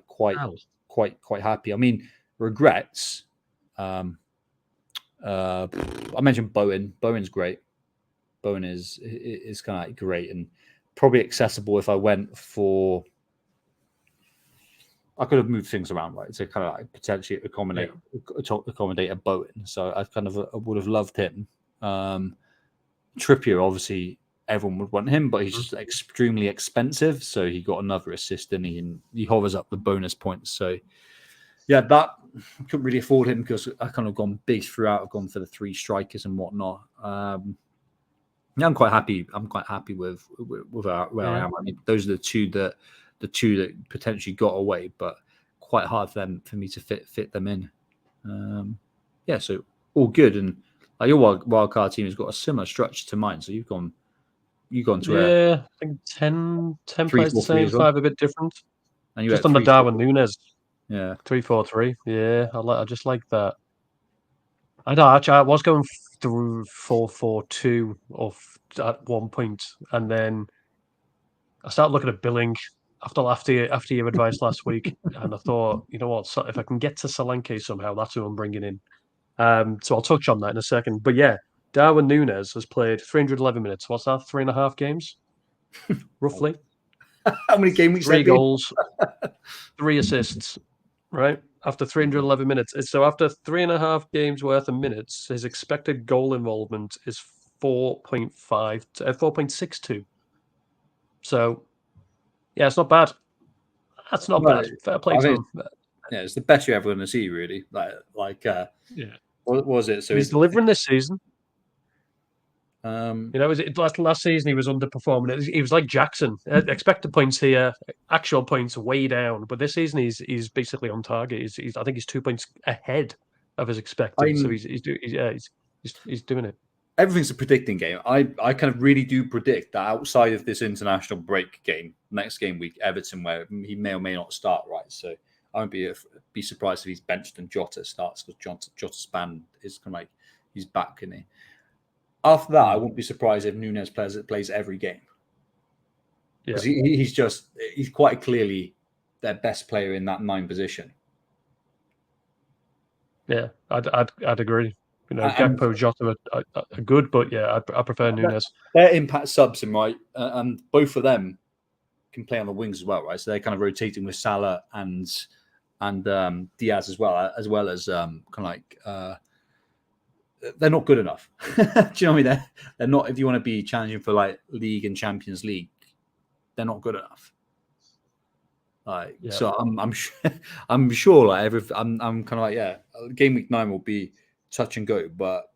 happy. I mean, regrets. I mentioned Bowen. Bowen's great. Bowen is kind of like great and probably accessible if I went for. I could have moved things around, right, to kind of like potentially accommodate a Bowen. So I would have loved him. Trippier, obviously, everyone would want him, but he's just extremely expensive. So he got another assist, and he hovers up the bonus points. So yeah, that I couldn't really afford him because I kind of gone big throughout. I've gone for the 3 strikers and whatnot. Yeah, I'm quite happy. I'm quite happy with where I am. I mean, those are the two that potentially got away, but quite hard for me to fit them in. Yeah, so all good. And like your wildcard team has got a similar structure to mine. So you've gone to I think 10 plays the same, 5 a bit different. And you just on the Darwin Núñez. Yeah, 3-4-3. Yeah, I just like that. I know. Actually, I was going through 4-4-2 at one point, and then I started looking at Billing after your advice last week, and I thought, you know what? So if I can get to Solanke somehow, that's who I'm bringing in. So I'll touch on that in a second. But yeah, Darwin Núñez has played 311 minutes. What's that? 3.5 games, roughly. How many game weeks? 3 goals, 3 assists. Right after 311 minutes. So after 3.5 games worth of minutes, his expected goal involvement is 4.62. So yeah, it's not bad. That's not bad. Fair play to him. Yeah, it's the best you're ever going to see, really. Yeah. What was it? So he's delivering this season. You know, last season he was underperforming. He was like Jackson. Expected points here, actual points way down. But this season he's basically on target. I think he's 2 points ahead of his expected. So he's doing it. Everything's a predicting game. I kind of really do predict that outside of this international break game, next game week, Everton, where he may or may not start, right? So I won't be surprised if he's benched and Jota starts because Jota's banned is kind of like he's back in it. After that, I wouldn't be surprised if Núñez plays every game. Because he's quite clearly their best player in that 9 position. Yeah, I'd agree. You know, Gakpo, Jota are good, but yeah, I prefer Núñez. They're impact subs, and and both of them can play on the wings as well, right? So they're kind of rotating with Salah and Diaz as well as kind of like. They're not good enough. Do you know what I mean? They're not. If you want to be challenging for like League and Champions League, they're not good enough. So I'm sure like I'm kind of like game week 9 will be touch and go, but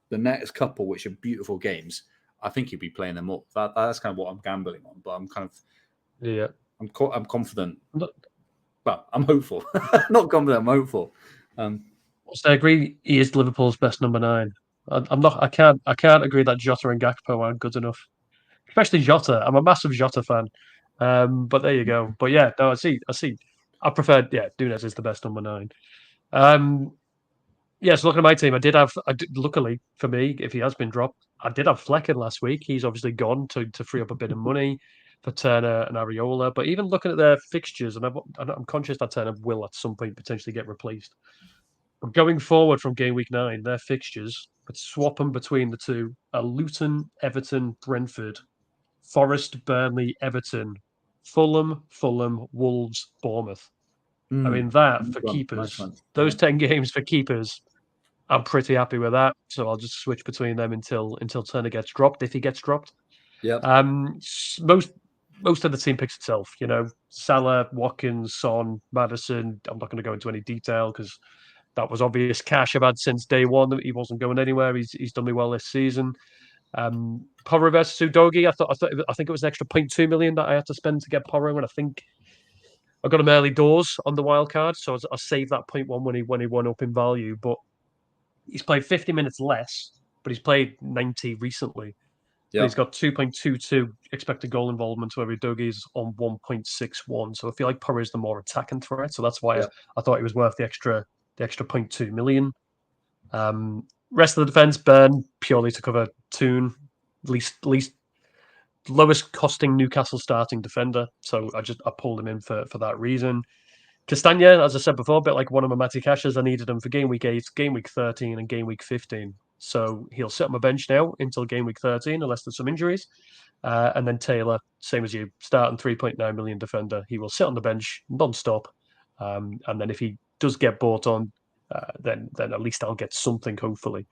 the next couple, which are beautiful games, I think he'd be playing them up. That's kind of what I'm gambling on. But I'm kind of I'm confident. Well, I'm hopeful. Not confident. I'm hopeful. So I agree. He is Liverpool's best number 9. I'm not. I can't agree that Jota and Gakpo aren't good enough. Especially Jota. I'm a massive Jota fan. But there you go. But yeah, no, I see. I prefer. Yeah, Nunes is the best number 9. Yeah, so looking at my team, luckily for me, if he has been dropped, I did have Flecken last week. He's obviously gone to free up a bit of money for Turner and Areola. But even looking at their fixtures, and I'm conscious that Turner will at some point potentially get replaced. But going forward from game week 9, their fixtures, but swap them between the two, are Luton, Everton, Brentford, Forest, Burnley, Everton, Fulham, Wolves, Bournemouth. I mean, that for keepers, those 10 games for keepers, I'm pretty happy with that. So I'll just switch between them until Turner gets dropped, if he gets dropped. Yeah. Most of the team picks itself. Salah, Watkins, Son, Maddison. I'm not going to go into any detail because that was obvious cash I've had since day one that he wasn't going anywhere. He's done me well this season. Porro versus Udogie. I think it was an extra 0.2 million that I had to spend to get Porro, and I think I got him early doors on the wild card, so I saved that 0.1 when he went up in value. But he's played 50 minutes less, but he's played 90 recently. Yeah. But he's got 2.22 expected goal involvement, where Udogie's on 1.61. So I feel like Porro is the more attacking threat. So that's why I thought he was worth the extra 0.2 million. Rest of the defense, Burn purely to cover Toon, least lowest costing Newcastle starting defender. So I pulled him in for that reason. Castagna, as I said before, a bit like one of my Matty Cashers, I needed him for game week 8, game week 13, and game week 15. So he'll sit on my bench now until game week 13, unless there's some injuries. And then Taylor, same as you, starting 3.9 million defender. He will sit on the bench non-stop. And then if he does get bought on, then at least I'll get something, hopefully.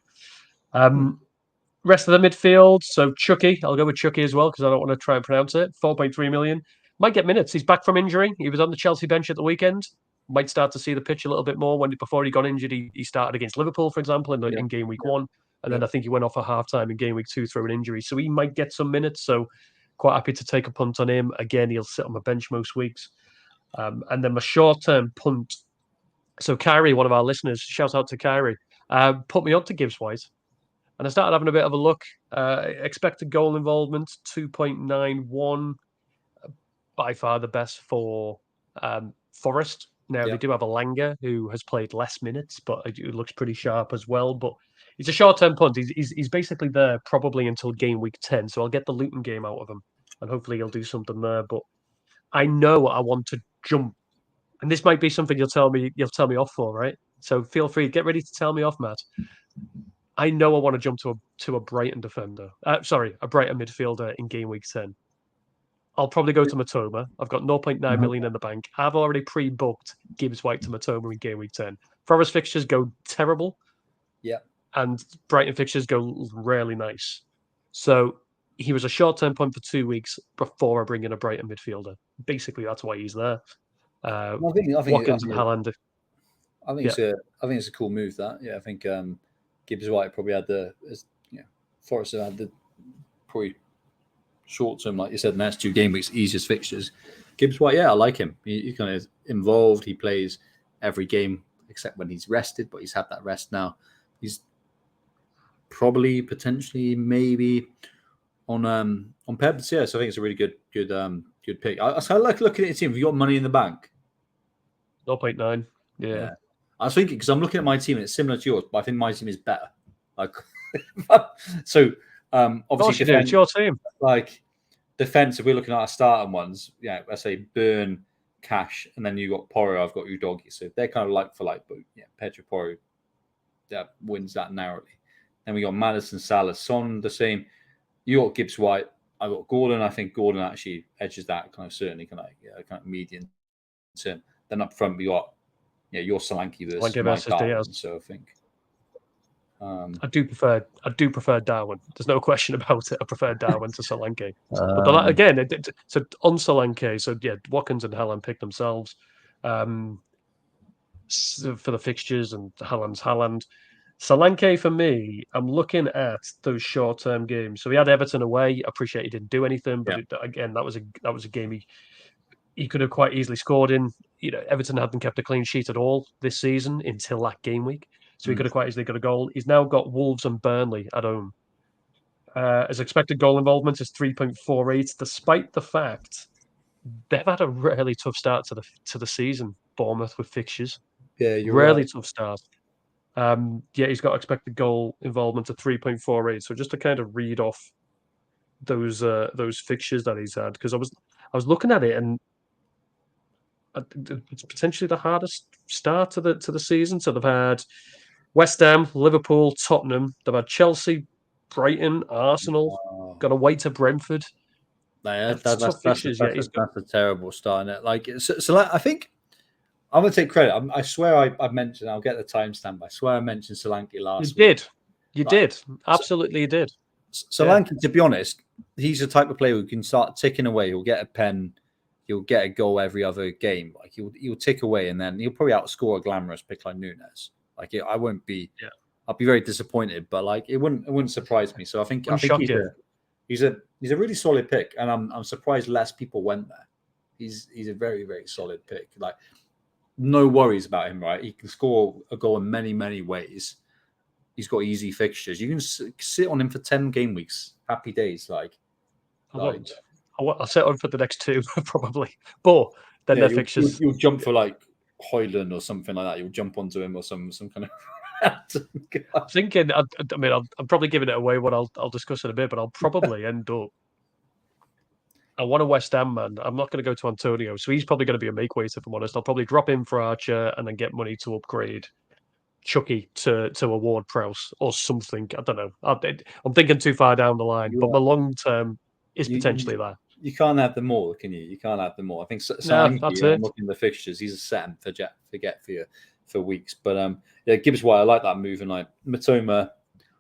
Rest of the midfield, so Chucky, I'll go with Chucky as well because I don't want to try and pronounce it. 4.3 million. Might get minutes. He's back from injury. He was on the Chelsea bench at the weekend. Might start to see the pitch a little bit more. Before he got injured, he started against Liverpool, for example, in game week 1. And then I think he went off at halftime in game week 2 through an injury. So he might get some minutes. So quite happy to take a punt on him. Again, he'll sit on my bench most weeks. And then my short-term punt. So Kyrie, one of our listeners, shout out to Kyrie, put me on to Gibbs White. And I started having a bit of a look. Expected goal involvement, 2.91. By far the best for Forest. Now, they do have a Langer who has played less minutes, but it looks pretty sharp as well. But it's a short-term punt. He's basically there probably until game week 10. So I'll get the Luton game out of him. And hopefully he'll do something there. But I know I want to jump. And this might be something you'll tell me off for, right? So feel free, get ready to tell me off, Matt. I know I want to jump to a Brighton defender. A Brighton midfielder in game week 10. I'll probably go to Matoma. I've got 0.9 million in the bank. I've already pre-booked Gibbs White to Matoma in game week 10. Forest fixtures go terrible. Yeah. And Brighton fixtures go really nice. So he was a short-term punt for 2 weeks before I bring in a Brighton midfielder. Basically, that's why he's there. I think Watkins and Haaland. I think it's a cool move. That I think Gibbs White probably had Forest had the probably short term, like you said, next 2 game weeks, easiest fixtures. Gibbs White, I like him. He's kind of involved. He plays every game except when he's rested, but he's had that rest now. He's probably potentially maybe on Pep. So I think it's a really good pick. I like looking at your team. Have you got money in the bank? 0.9. Yeah. I was thinking because I'm looking at my team and it's similar to yours, but I think my team is better. Like, so obviously, it's your team. Like defense, if we're looking at our starting ones, let's say Burn, Cash, and then you got Porro. I've got Udogie, so they're kind of like for like, but Pedro Porro wins that narrowly. Then we got Maddison, Salah, Son, the same. You got Gibbs White. I got Gordon. I think Gordon actually edges that kind of median term. Then up front we got your Solanke versus Darwin. So I think I do prefer Darwin. There's no question about it. I prefer Darwin to Solanke. But again, so on Solanke, so Watkins and Haaland pick themselves for the fixtures, and Haaland's Haaland. Solanke for me, I'm looking at those short-term games. So he had Everton away. I appreciate he didn't do anything, but again, that was a game he could have quite easily scored in. Everton hadn't kept a clean sheet at all this season until that game week, so he could have quite easily got a goal. He's now got Wolves and Burnley at home. His expected goal involvement is 3.48, despite the fact they've had a really tough start to the season. Bournemouth with fixtures, Yeah, you're really right. tough start. He's got expected goal involvement of 3.48. So just to kind of read off those fixtures that he's had, because I was looking at it, and it's potentially the hardest start to the season. So they've had West Ham, Liverpool, Tottenham. They've had Chelsea, Brighton, Arsenal. Wow. Got away to Brentford. Like, It's tough fixtures. that's a terrible start. Isn't it? Like, so like, I think I'm gonna take credit. I swear I mentioned. I'll get the timestamp. I swear I mentioned Solanke last week. You did. Absolutely, you did. Solanke, to be honest, he's the type of player who can start ticking away. He'll get a pen. He'll get a goal every other game. Like he'll tick away, and then he'll probably outscore a glamorous pick like Nunes. Like I won't be. Yeah. I'll be very disappointed, but like it wouldn't surprise me. So I think he's a really solid pick, and I'm surprised less people went there. He's a very, very solid pick. Like no worries about him, right? He can score a goal in many, many ways. He's got easy fixtures. You can sit on him for 10 game weeks. Happy days. I'll sit on for the next two probably, but then their fixtures. You'll jump for like Haaland or something like that. You'll jump onto him or some kind of. I'm thinking. I mean, I'm probably giving it away. What I'll discuss in a bit, but I'll probably end up. I want a West Ham man. I'm not going to go to Antonio, so he's probably going to be a make weight. If I'm honest, I'll probably drop in for Archer and then get money to upgrade Chucky to a Ward Prowse or something. I don't know. I'm thinking too far down the line, but my long term is potentially there. You can't have them all, can you? You can't have them all. I think that's it. I'm looking at the fixtures. He's a set and forget for weeks. But Gibbs White, I like that move. And like Matoma,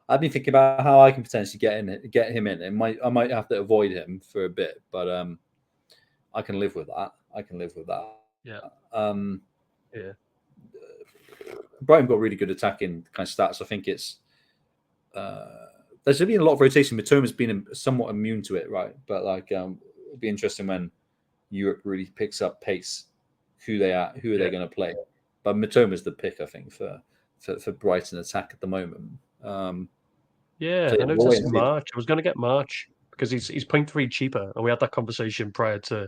I've been thinking about how I can potentially get him in. I might have to avoid him for a bit, but I can live with that. Yeah. Brighton got really good attacking kind of stats. I think it's there's been a lot of rotation. Matoma's been somewhat immune to it, right? But like it'll be interesting when Europe really picks up pace. Who they are going to play? But Matoma's the pick, I think, for Brighton attack at the moment. I noticed March. I was going to get March because he's 0.3 cheaper, and we had that conversation prior to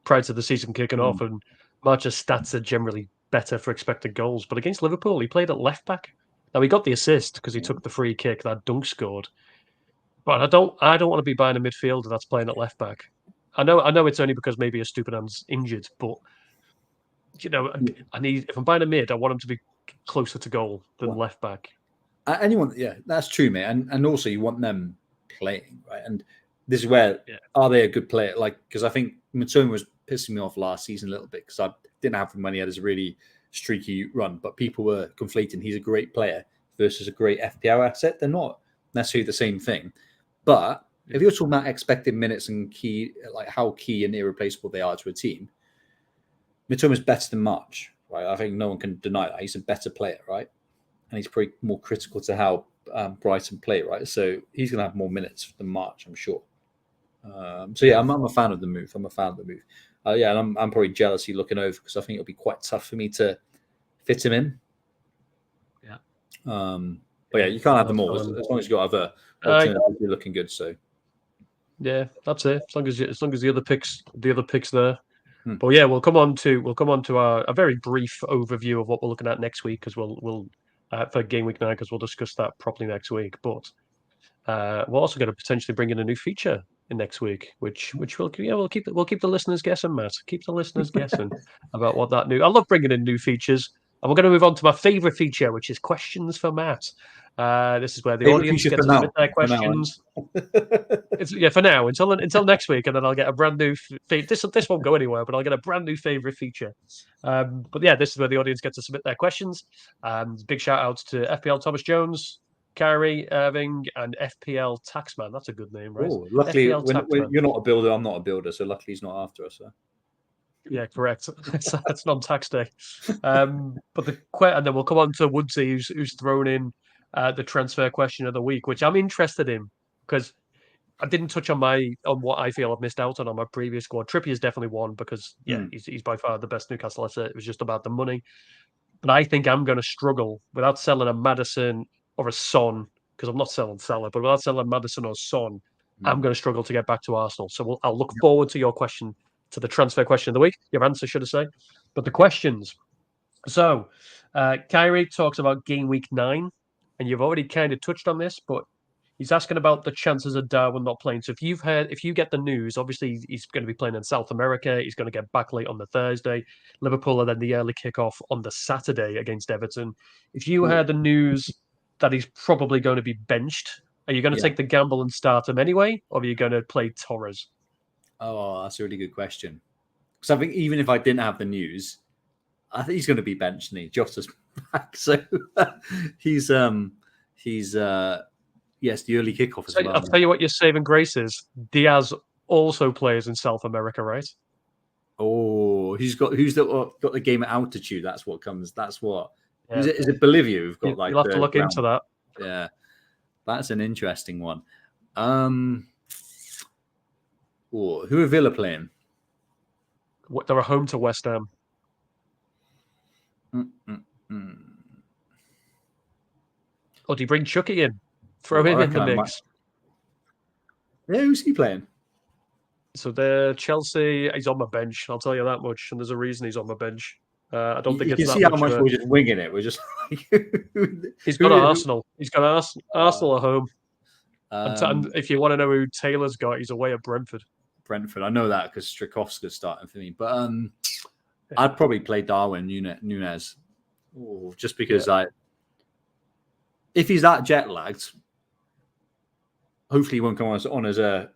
the season kicking off. And March's stats are generally better for expected goals, but against Liverpool, he played at left back. Now he got the assist because he took the free kick that Dunk scored. But I don't want to be buying a midfielder that's playing at left back. I know it's only because maybe a stupid man's injured, but if I'm buying a mid, I want him to be closer to goal than left back. That's true, mate. And also you want them playing, right? And this is where are they a good player? Like, because I think Matoma was pissing me off last season a little bit because I didn't have him when he had his really streaky run, but people were conflating he's a great player versus a great FPL asset. They're not necessarily the same thing. But if you're talking about expected minutes and key, like how key and irreplaceable they are to a team, Mitoma's better than March, right? I think no one can deny that. He's a better player, right? And he's probably more critical to how Brighton play, right? So he's going to have more minutes than March, I'm sure. I'm a fan of the move. And I'm probably jealously looking over because I think it'll be quite tough for me to fit him in. Yeah. But you can't have them all as long as you got other alternatives. You're looking good. So. Yeah, that's it. As long as the other picks there. But yeah, we'll come on to a very brief overview of what we're looking at next week because we'll for game week 9 because we'll discuss that properly next week. But we're also going to potentially bring in a new feature in next week, which we'll keep the listeners guessing, Matt. Keep the listeners guessing about what that new. I love bringing in new features, and we're going to move on to my favorite feature, which is questions for Matt. This is where the audience gets to submit their questions. For now until next week, and then I'll get a brand new. This won't go anywhere, but I'll get a brand new favorite feature. But yeah, this is where the audience gets to submit their questions. Big shout outs to FPL Thomas Jones, Kyrie Irving, and FPL Taxman. That's a good name, right? Oh, luckily, when you're not a builder, I'm not a builder, so luckily he's not after us. So. Yeah, correct. That's non-tax day. And then we'll come on to Woodsy, who's thrown in the transfer question of the week, which I'm interested in because I didn't touch on what I feel I've missed out on my previous squad. Trippier's definitely one because he's by far the best Newcastle asset. It was just about the money. But I think I'm going to struggle without selling a Maddison or a Son, because I'm not selling Salah, but without selling Maddison or Son, I'm going to struggle to get back to Arsenal. So I'll look forward to your question, to the transfer question of the week, your answer, should I say. But the questions. So, Kyrie talks about game week 9, and you've already kind of touched on this, but he's asking about the chances of Darwin not playing. So if you get the news, obviously he's going to be playing in South America. He's going to get back late on the Thursday. Liverpool are then the early kickoff on the Saturday against Everton. If you heard the news that he's probably going to be benched, are you going to take the gamble and start him anyway, or are you going to play Torres? Oh, that's a really good question. Because I think even if I didn't have the news, I think he's going to be benched, and Jota's back. So he's yes, the early kickoff as well. I'll tell you what your saving grace is. Diaz also plays in South America, right? Oh, who's got the game at altitude? That's what comes. That's what. Yeah. Is it Bolivia who've got You'll have to look into that. Yeah, that's an interesting one. Who are Villa playing? They're at home to West Ham. Or do you bring Chucky in? Throw him in the mix. Yeah, who's he playing? So they're Chelsea. He's on my bench. I'll tell you that much. And there's a reason he's on my bench. I don't think you it's can see how much we're just winging it. We're just. He's got Arsenal. He's got Arsenal at home. And if you want to know who Taylor's got, he's away at Brentford. I know that because Strakowski's starting for me. But I'd probably play Darwin Núñez, just because if he's that jet lagged, hopefully he won't come on as a.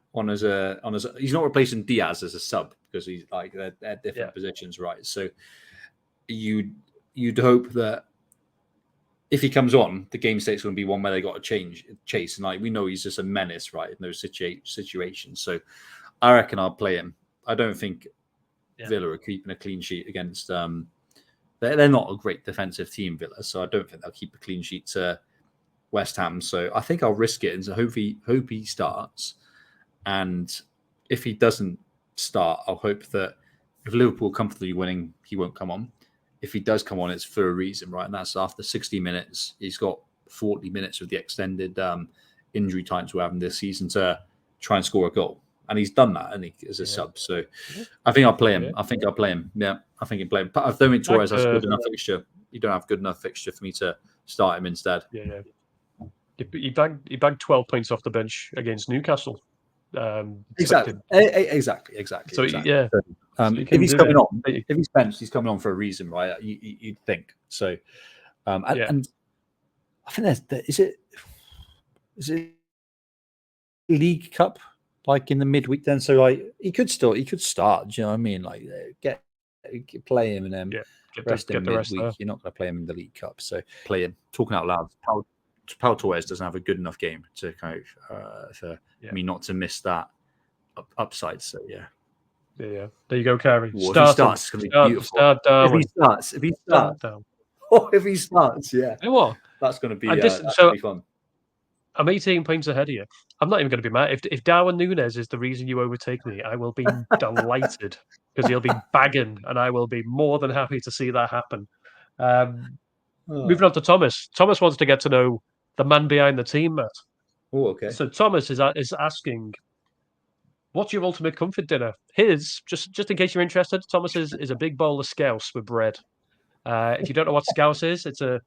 He's not replacing Diaz as a sub because he's like they're different positions, right? So you'd hope that if he comes on, the game state's going to be one where they got to chase, and like we know he's just a menace, right, in those situations. So I reckon I'll play him. I don't think Villa are keeping a clean sheet against. They're not a great defensive team, Villa, so I don't think they'll keep a clean sheet to West Ham. So I think I'll risk it and so hope he starts. And if he doesn't start, I'll hope that if Liverpool are comfortably winning, he won't come on. If he does come on, it's for a reason, right? And that's after 60 minutes. He's got 40 minutes of the extended injury times we're having this season to try and score a goal. And he's done that, as a sub. So I think I'll play him. I think I'll play him. Yeah, I think he'll play him. But I don't think Torres has a good enough fixture. You don't have good enough fixture for me to start him instead. Yeah. He bagged 12 points off the bench against Newcastle. Exactly. So yeah, if he's coming on, if he's benched, he's coming on for a reason, right? You'd think so. And I think is it League Cup like in the midweek then? So like he could start. Do you know what I mean? Like play him and then rest him midweek. You're not going to play him in the League Cup, so play him. Talking out loud, Pau Torres doesn't have a good enough game to kind of for me not to miss that upside. So yeah. There you go, Carrie. If he starts, it's going to be beautiful. If he starts, yeah. You know what? That's going to be so be fun. I'm 18 points ahead of you. I'm not even going to be mad. If Darwin Núñez is the reason you overtake me, I will be delighted because he'll be bagging, and I will be more than happy to see that happen. Moving on to Thomas. Thomas wants to get to know the man behind the team, Matt. Oh, okay. So Thomas is asking, what's your ultimate comfort dinner? His, just in case you're interested, Thomas is a big bowl of scouse with bread. If you don't know what scouse is, it's a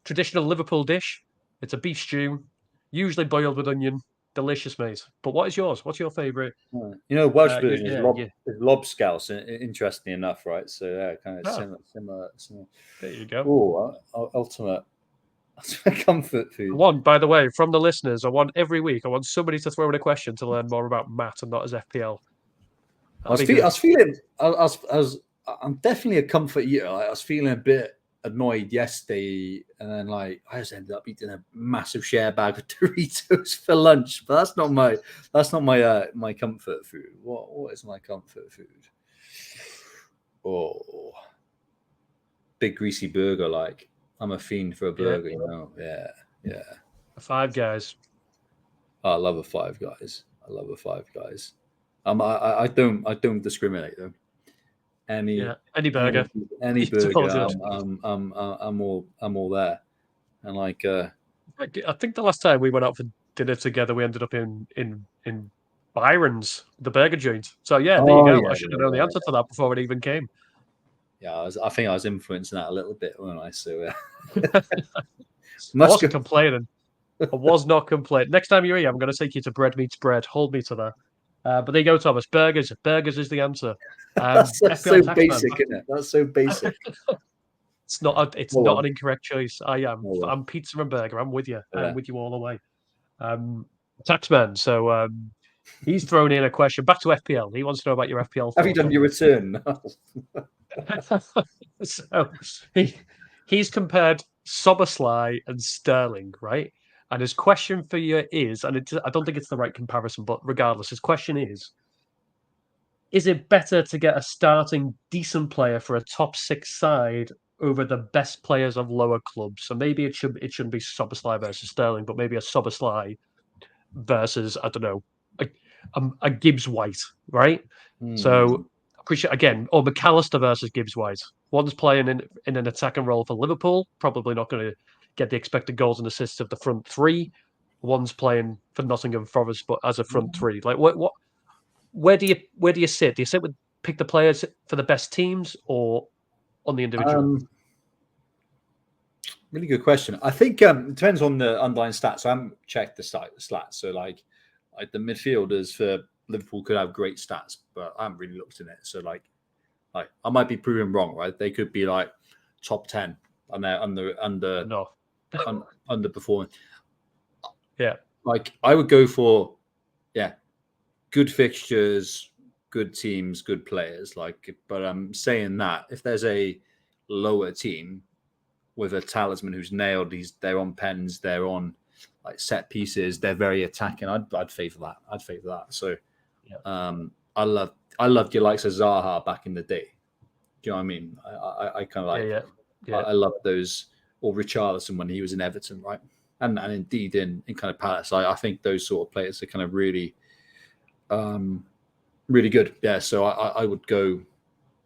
traditional Liverpool dish. It's a beef stew, usually boiled with onion. Delicious, mate. But what is yours? What's your favourite? Welsh version is lobscouse. Interestingly enough, right? So kind of similar. There you go. Oh, ultimate comfort food. By the way, from the listeners, every week I want somebody to throw in a question to learn more about Matt and not as FPL. I'm definitely a comfort eater. I was feeling a bit annoyed yesterday, and then I just ended up eating a massive share bag of Doritos for lunch. But that's not my comfort food. What is my comfort food? Oh, big greasy burger. Like I'm a fiend for a burger. Yeah. Yeah. 5 guys. I love a Five Guys. I love a Five Guys. I don't discriminate though. Yeah, Any any any burger. any It's burger, all good. I'm all there. And like I think the last time we went out for dinner together, we ended up in Byron's, the burger joint. So yeah, there you oh go. yeah, I should have known the answer to that before it even came. yeah. I think I was influencing that a little bit, weren't I? So I must wasn't go. complaining. I was not complaining. Next time you're here, I'm going to take you to Bread Meets Bread. Hold me to that. But there you go, Thomas. Burgers. Burgers is the answer. That's FPL so Taxman. basic, isn't it? That's so basic. It's not. It's Oh not well. an incorrect choice. I am. Oh well. I'm pizza and burger. I'm with you. I'm Yeah. with you all the way. Taxman. So he's thrown in a question back to FPL. He wants to know about your FPL Have you thoughts done on your this. return? So he's compared Soberslay and Sterling, right? And his question for you is, and I don't think it's the right comparison, but regardless, his question is it better to get a starting decent player for a top 6 side over the best players of lower clubs? So maybe it shouldn't be Soberslay versus Sterling, but maybe a Soberslay versus, I don't know, a Gibbs White, right? So appreciate again, or McAllister versus Gibbs White. One's playing in an attacking role for Liverpool, probably not going to get the expected goals and assists of the front three. One's playing for Nottingham Forest, but as a front three. Like what? Where do you sit? Do you sit with pick the players for the best teams or on the individual? Really good question. I think it depends on the underlying stats. I haven't checked the stats. So like the midfielders for Liverpool could have great stats, but I haven't really looked in it. So like I might be proven wrong, right? They could be like top 10 and they're No. underperforming. Yeah. Like I would go for good fixtures, good teams, good players. Like, but I'm saying that if there's a lower team with a talisman who's nailed, they're on pens, they're on like set pieces, they're very attacking. I'd favour that. I'd favour that. So, I loved your likes of Zaha back in the day. Do you know what I mean? I kind of like. Yeah. I love those, or Richarlison when he was in Everton, right? And indeed in kind of Palace. I think those sort of players are kind of really, really good. Yeah. So I would go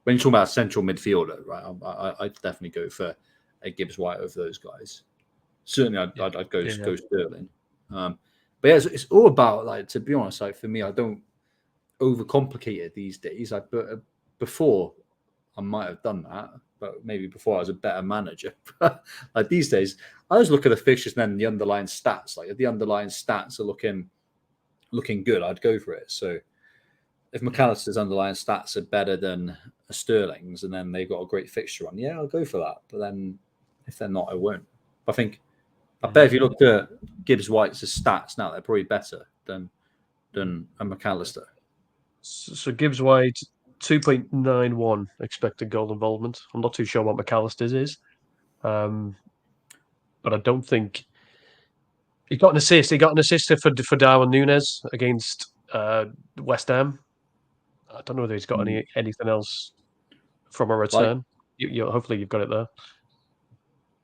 when you're talking about central midfielder, right? I'd definitely go for a Gibbs White over those guys. Certainly, I'd go Sterling. But yeah, it's all about like, to be honest, like for me, I don't overcomplicate it these days. Before I might have done that, but maybe before I was a better manager. Like these days, I just look at the fixtures and then the underlying stats. Like if the underlying stats are looking good, I'd go for it. So if McAllister's underlying stats are better than a Sterling's, and then they've got a great fixture on, I'll go for that. But then if they're not, I won't. I bet if you looked at Gibbs White's stats now, they're probably better than a McAllister. So Gibbs White 2.91 expected goal involvement. I'm not too sure what McAllister's is, but I don't think he got an assist. He got an assist for Darwin Núñez against West Ham. I don't know whether he's got anything else from a return. Hopefully you've got it there.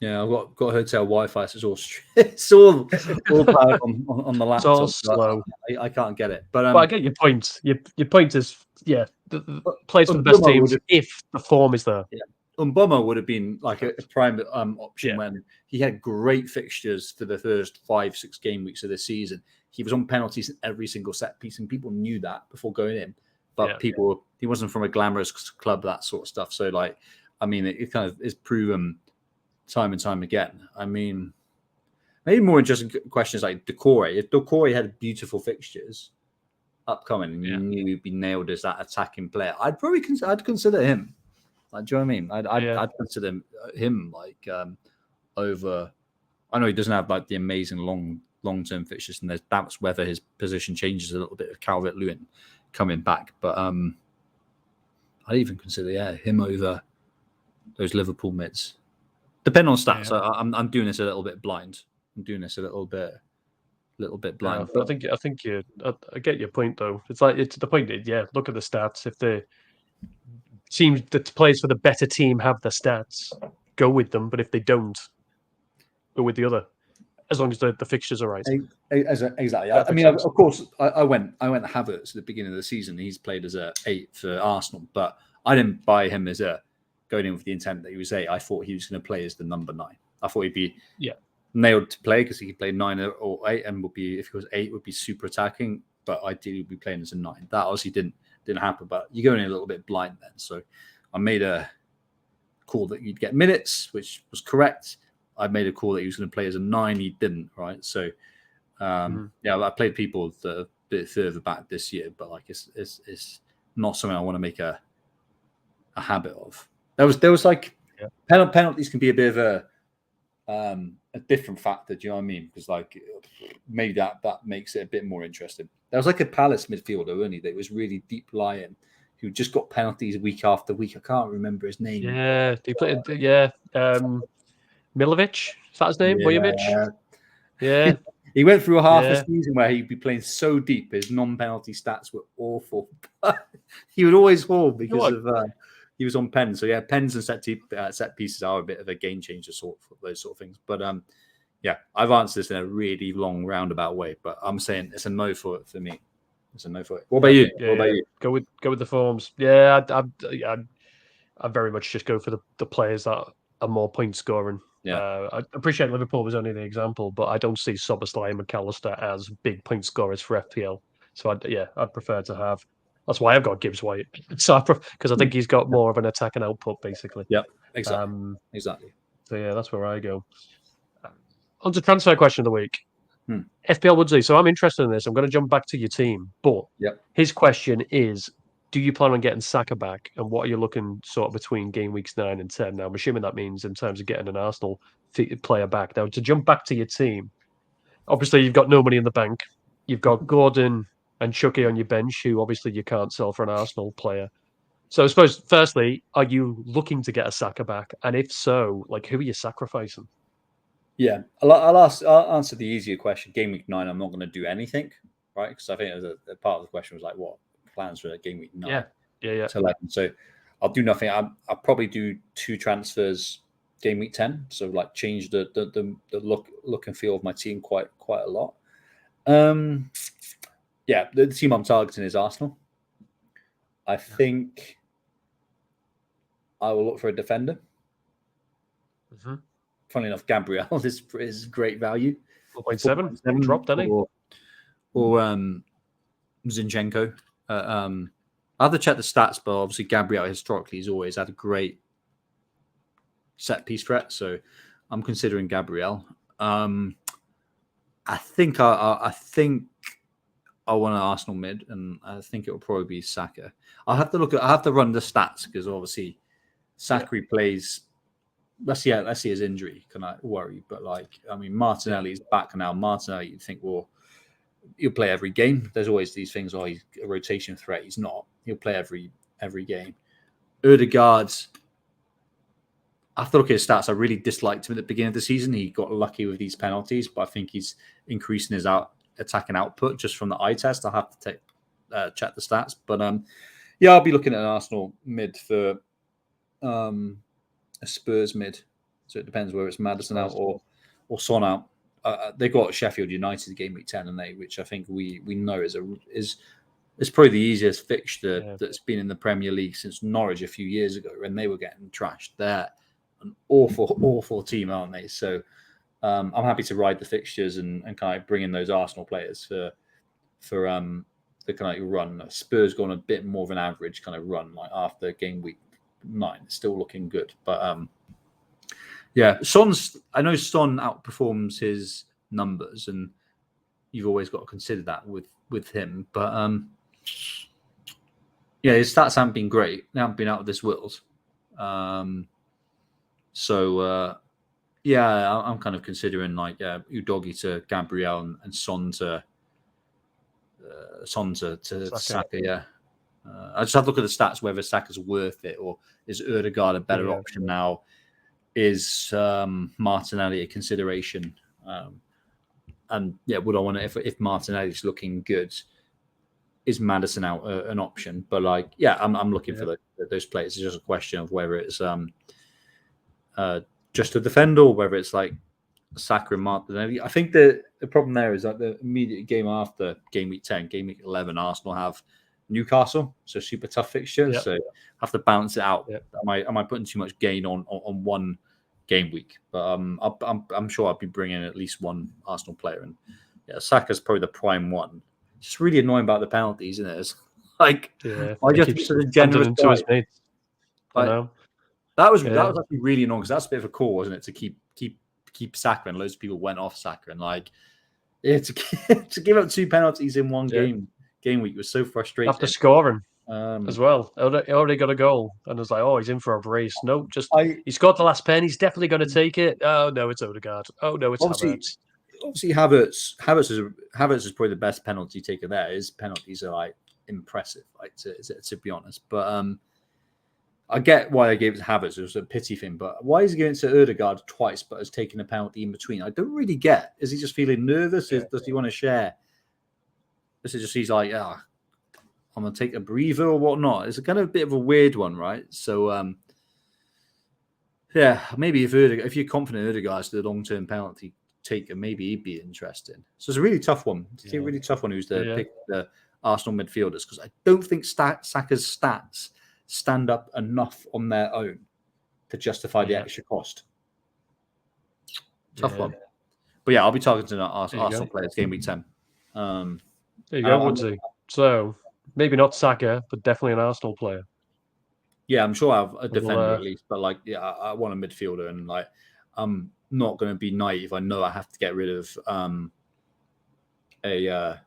Yeah, I've got hotel Wi-Fi, so it's all powered on the laptop. It's all slow. I can't get it. But I get your point. Your point is, the plays for the best teams if the form is there. Yeah. Mboma would have been like a prime option when he had great fixtures for the first 5-6 game weeks of the season. He was on penalties in every single set piece, and people knew that before going in. But he wasn't from a glamorous club, that sort of stuff. So, like, I mean, it kind of is proven time and time again. I mean, maybe more interesting questions like Decore. If Decore had beautiful fixtures upcoming and you knew he'd be nailed as that attacking player, I'd consider him. Like, do you know what I mean? I'd consider him like over. I know he doesn't have like the amazing long-term fixtures, and that's whether his position changes a little bit with Calvert-Lewin coming back. But I'd even consider him over those Liverpool mids. Depending on stats, I'm doing this a little bit blind. I'm doing this a little bit blind. But I think I get your point though. It's the point. Look at the stats. If the team that plays for the better team have the stats, go with them. But if they don't, go with the other. as long as the fixtures are right. Exactly. I mean, of course, I went Havertz at the beginning of the season. He's played as a 8 for Arsenal, but I didn't buy him as a going in with the intent that he was 8. I thought he was going to play as the number 9. I thought he'd be nailed to play because he could play 9 or 8, and would be, if he was 8, would be super attacking. But ideally, would be playing as a 9. That obviously didn't happen. But you're going in a little bit blind then. So I made a call that you'd get minutes, which was correct. I made a call that he was going to play as a 9. He didn't, right? So I played people that are a bit further back this year, but like it's not something I want to make a habit of. There was like penalties can be a bit of a different factor. Do you know what I mean? Because like maybe that makes it a bit more interesting. There was like a Palace midfielder, wasn't he? That was really deep lying, who just got penalties week after week. I can't remember his name. Yeah, he played. Milovic, is that his name? Vujovic? Yeah. He went through half a season where he'd be playing so deep, his non-penalty stats were awful. He would always haul because of he was on pens. So yeah, pens and set pieces are a bit of a game changer for those sort of things. But I've answered this in a really long roundabout way, but I'm saying it's a no for me. It's a no for it. What about you? What about you? Go with the forms. Yeah, I very much just go for the players that are more point scoring. Yeah, I appreciate Liverpool was only the example, but I don't see Szoboszlai and McAllister as big point scorers for FPL. So I'd prefer to have. That's why I've got Gibbs White. So because I think he's got more of an attacking output, basically. Yeah, exactly. Exactly. So yeah, that's where I go. On to transfer question of the week. FPL Woodsy. So I'm interested in this. I'm going to jump back to your team, but his question is: do you plan on getting Saka back? And what are you looking sort of between game weeks 9 and 10? Now, I'm assuming that means in terms of getting an Arsenal player back. Now, to jump back to your team, obviously you've got no money in the bank. You've got Gordon and Chucky on your bench, who obviously you can't sell for an Arsenal player. So I suppose, firstly, are you looking to get a Saka back? And if so, like, who are you sacrificing? Yeah, I'll answer the easier question. Game week 9, I'm not going to do anything, right? Because I think a part of the question was like, what plans for game week 9? Yeah. To 11. So I'll do nothing. I'll probably do 2 transfers game week 10. So like change the look and feel of my team quite a lot. The team I'm targeting is Arsenal. I think I will look for a defender. Mm-hmm. Funnily enough, Gabriel is great value. 4.7 dropped, didn't he? Or Zinchenko. I have to check the stats, but obviously Gabriel historically has always had a great set piece threat. So I'm considering Gabriel. I think I want an Arsenal mid, and I think it will probably be Saka. I have to run the stats because obviously Saka plays. Let's see his injury. Can I worry? But Martinelli's back now. Martinelli, you'd think, well, he'll play every game. There's always these things. Oh, he's a rotation threat. He's not. He'll play every game. Odegaard, I have to look at his stats. I really disliked him at the beginning of the season. He got lucky with these penalties, but I think he's increasing his attacking output just from the eye test. I'll have to check the stats. But I'll be looking at an Arsenal mid for a Spurs mid. So it depends whether it's Maddison out or Son out. They got Sheffield United game week 10, and which I think we know is probably the easiest fixture that's been in the Premier League since Norwich a few years ago when they were getting trashed. They're an awful team, aren't they? So I'm happy to ride the fixtures and kind of bring in those Arsenal players for the kind of run. Spurs gone a bit more of an average kind of run like after game week 9. It's still looking good, but I know Son outperforms his numbers, and you've always got to consider that with him. But his stats haven't been great. They haven't been out of this world. I'm kind of considering Udogie to Gabriel and Son to Saka. Yeah. I just have to look at the stats, whether Saka's worth it, or is Odegaard a better option now? Is Martinelli a consideration? Would I want to, if Martinelli's looking good, is Maddison out an option? But I'm looking for those players. It's just a question of whether it's just a defender or whether it's like Saka and Martinelli. I think the problem there is that the immediate game after game week 10, game week 11, Arsenal have Newcastle, so super tough fixture. Yep. So have to balance it out. Yep. Am I putting too much gain on one game week? But I'm sure I'll be bringing at least one Arsenal player, and yeah, Saka's probably the prime one. It's just really annoying about the penalties, isn't it? It's like I just be such a generous into his guy. mates. I know. That was actually really annoying because that's a bit of a call, wasn't it? To keep Saka, and loads of people went off Saka, and to give up 2 penalties in one game week was so frustrating. After scoring as well, he already got a goal, and was like, "Oh, he's in for a brace." No, he scored the last pen. He's definitely going to take it. Oh no, it's Odegaard. Oh no, it's Havertz. Obviously, Havertz is probably the best penalty taker there. His penalties are like impressive, like to be honest. But I get why they gave it to Havertz. It was a pity thing, but why is he going to Odegaard twice, but has taken a penalty in between? I don't really get. Is he just feeling nervous? Does he want to share? Is it just he's like, I'm going to take a breather or whatnot? It's a kind of a bit of a weird one, right? So, maybe if you're confident Odegaard's the long-term penalty taker, maybe he'd be interesting. So it's a really tough one. It's a really tough one who's the Arsenal midfielders, because I don't think Saka's stats stand up enough on their own to justify the extra cost. Tough one. But yeah, I'll be talking to the Arsenal players game week 10. There you go, Woodsy. So maybe not Saka, but definitely an Arsenal player. Yeah, I'm sure I have a defender at least, but I want a midfielder, and I'm not going to be naive. I know I have to get rid of a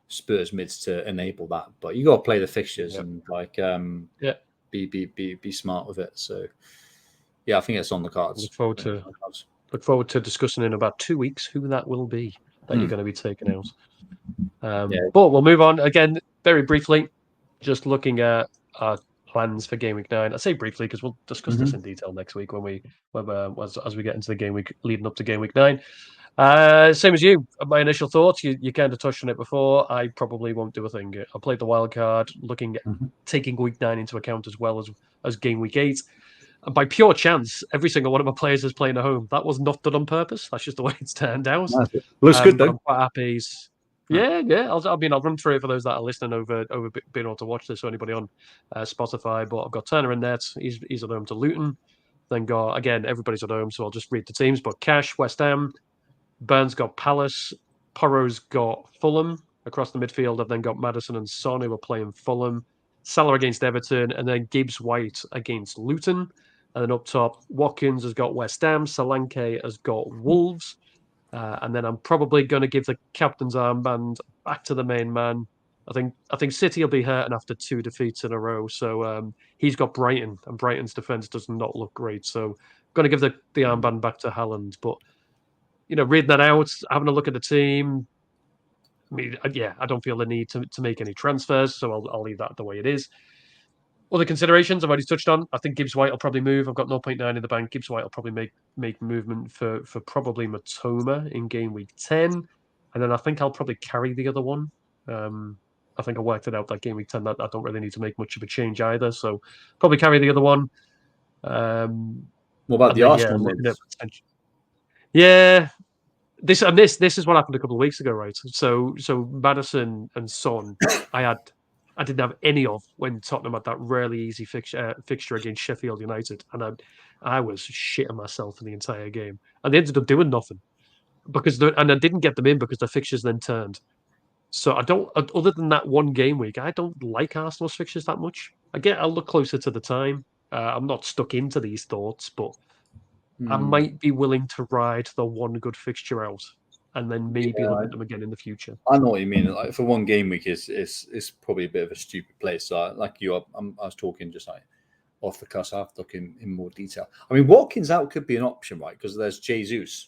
Spurs mids to enable that, but you got to play the fixtures and be smart with it. So yeah, I think it's on the cards. Look forward to discussing in about 2 weeks who that will be that you're going to be taking out. But we'll move on again very briefly, just looking at our plans for game week 9. I say briefly because we'll discuss this in detail next week as we get into the game week leading up to game week 9. Same as you. My initial thoughts, you kind of touched on it before. I probably won't do a thing. I played the wild card, looking at taking week 9 into account as well as game week 8. And by pure chance, every single one of my players is playing at home. That was not done on purpose. That's just the way it's turned out. Looks good though. I'm quite happy. Yeah. I'll run through it for those that are listening over being able to watch this, or anybody on Spotify. But I've got Turner in net. He's at home to Luton. Then everybody's at home, so I'll just read the teams. But Cash, West Ham. Burns got Palace. Porro's got Fulham across the midfield. I've then got Maddison and Son who are playing Fulham. Salah against Everton, and then Gibbs White against Luton. And then up top, Watkins has got West Ham. Solanke has got Wolves. And then I'm probably going to give the captain's armband back to the main man. I think City will be hurting after 2 defeats in a row. So he's got Brighton, and Brighton's defence does not look great. So I'm going to give the armband back to Haaland. But reading that out, having a look at the team, I mean, I don't feel the need to make any transfers, so I'll leave that the way it is. Other considerations I've already touched on. I think Gibbs White will probably move. I've got 0.9 in the bank. Gibbs White will probably make movement for probably Matoma in game week 10. And then I think I'll probably carry the other one. I think I worked it out that game week 10 that I don't really need to make much of a change either. So probably carry the other one. What about the Arsenal mids? Yeah. This is what happened a couple of weeks ago, right? So Maddison and Son, I didn't have any of when Tottenham had that really easy fixture against Sheffield United, and I was shitting myself in the entire game, and they ended up doing nothing and I didn't get them in because the fixtures then turned. So I don't. Other than that one game week, I don't like Arsenal's fixtures that much. I'll look closer to the time. I'm not stuck into these thoughts, but I might be willing to ride the one good fixture out, and then maybe look at them again in the future. I know what you mean. Like for one game week is probably a bit of a stupid place. So like I was talking just like off the cuff. I have to look in more detail. I mean, Watkins out could be an option, right? Because there's Jesus.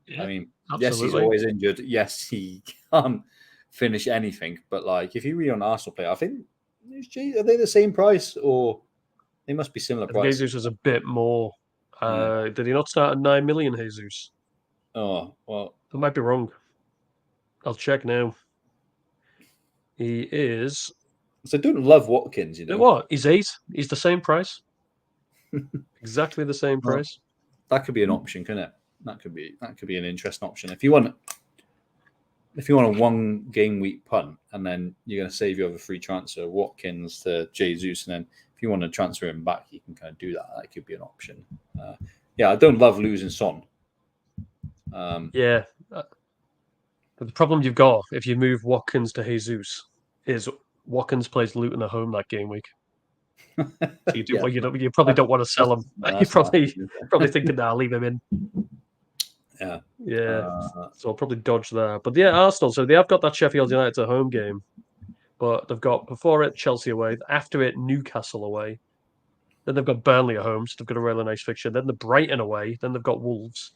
Yeah, I mean, absolutely. Yes, he's always injured. Yes, he can't finish anything. But like, if you read on Arsenal player, I think are they the same price or they must be similar price? Jesus was a bit more. Did he not start at 9 million, Jesus? Oh, well. I might be wrong. I'll check now. He is... So I don't love Watkins, What? He's 8. He's the same price. Exactly the same price. That could be an option, couldn't it? That could be an interesting option. If you want a 1 game week punt and then you're going to save your other free transfer, Watkins to Jesus, and then if you want to transfer him back, you can kind of do that. That could be an option. I don't love losing Son. But the problem you've got if you move Watkins to Jesus is Watkins plays Luton at home that game week. So you probably don't want to sell him. You're probably thinking, "Nah, leave him in." Yeah. So I'll probably dodge there. But Arsenal. So they have got that Sheffield United at home game, but they've got before it Chelsea away, after it Newcastle away, then they've got Burnley at home. So they've got a really nice fixture. Then the Brighton away. Then they've got Wolves.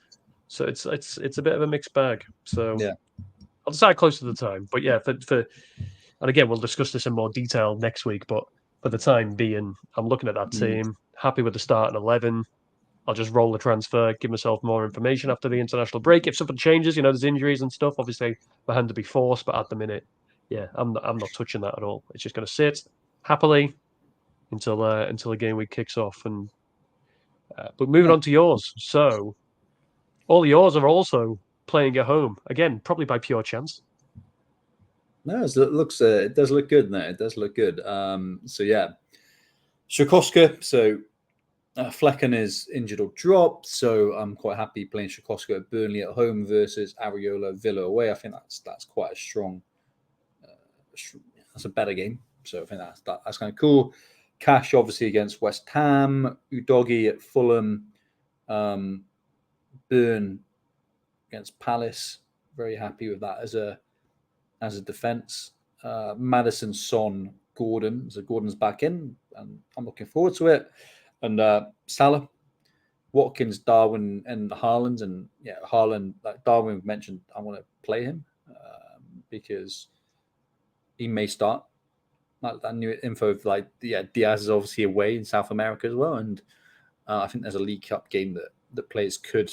So it's a bit of a mixed bag. So I'll decide close to the time. But and again, we'll discuss this in more detail next week. But for the time being, I'm looking at that team, happy with the starting 11. I'll just roll the transfer, give myself more information after the international break. If something changes, there's injuries and stuff. Obviously, my hand to be forced, but at the minute, I'm not touching that at all. It's just going to sit happily until the game week kicks off. And but moving on to yours, so all yours are also playing at home again, probably by pure chance. No, it does look good. No, it does look good. Szokoska. So Flecken is injured or dropped, so I'm quite happy playing Szokoska at Burnley at home versus Areola Villa away. I think that's quite a strong. That's a better game, so I think that's kind of cool. Cash obviously against West Ham, Udogi at Fulham, Burn against Palace. Very happy with that as a defense. Maddison, Son, Gordon. So Gordon's back in, and I'm looking forward to it. And Salah, Watkins, Darwin, and Haaland. And Haaland, like Darwin mentioned, I want to play him because he may start. Like that new info of Diaz is obviously away in South America as well. And I think there's a League Cup game that players could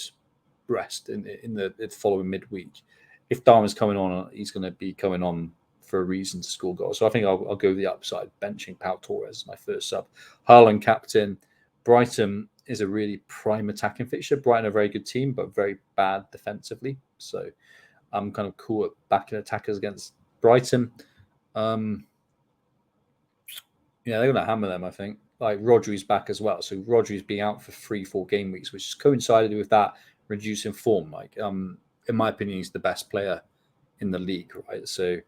rest in the following midweek. If Darwin's coming on, he's going to be coming on for a reason to score goals. So I think I'll go the upside, benching Pau Torres as my first sub. Haaland captain. Brighton is a really prime attacking fixture. Brighton are a very good team, but very bad defensively. So I'm kind of cool at backing attackers against Brighton. They're going to hammer them, I think. Like Rodri's back as well. So Rodri's being out for 3-4 game weeks, which has coincided with that reducing form. In my opinion, he's the best player in the league, right? So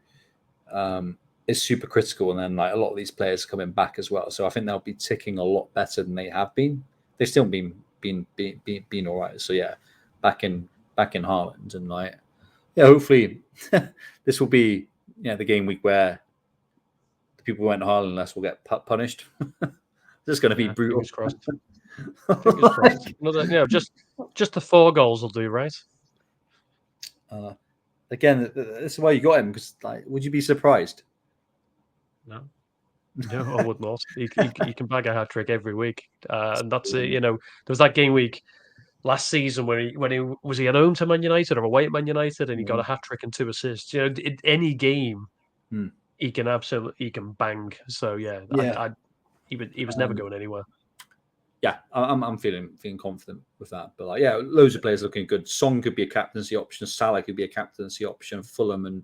it's super critical. And then a lot of these players are coming back as well. So I think they'll be ticking a lot better than they have been. They've still been all right. So back in Haaland and hopefully this will be the game week where the people who went to Haaland less will get punished. This is going to be brutal. Fingers crossed. Fingers crossed. Another, just the 4 goals will do, right? Again, this is why you got him, because would you be surprised? No, I would not. He can bag a hat trick every week, and that's it. There was that game week last season where he at home to Man United or away at Man United, and he got a hat trick and 2 assists. In any game, he can bang. So he was never going anywhere. Yeah, I'm feeling confident with that. But loads of players looking good. Son could be a captaincy option. Salah could be a captaincy option. Fulham and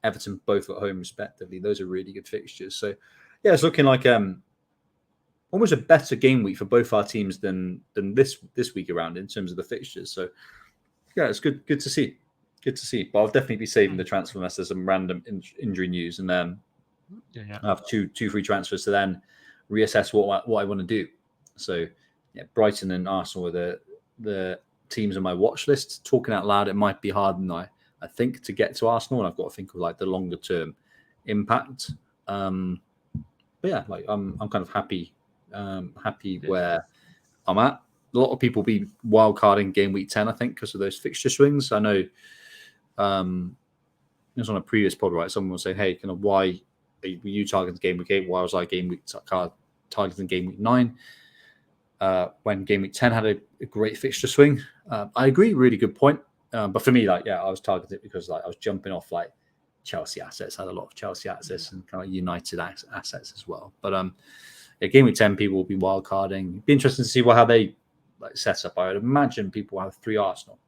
Everton both at home respectively. Those are really good fixtures. So it's looking like almost a better game week for both our teams than this week around in terms of the fixtures. So it's good to see. Good to see. But I'll definitely be saving the transfer unless there's some random injury news, and then I have two free transfers to then reassess what I want to do. So Brighton and Arsenal are the teams on my watch list. Talking out loud, it might be harder than I think to get to Arsenal, and I've got to think of the longer term impact. I'm kind of happy where I'm at. A lot of people will be wildcarding game week 10, I think, because of those fixture swings. I know it was on a previous pod, right? Someone will say, "Hey, kind of why were you targeting game week 8? Why was I targeting game week 9?" When game week 10 had a great fixture swing. I agree, really good point. But for me, I was targeted because I was jumping off Chelsea assets. I had a lot of Chelsea assets and kind of United assets as well. But game week 10, people will be wild carding. It'd be interesting to see how they set up. I would imagine people will have 3 Arsenal.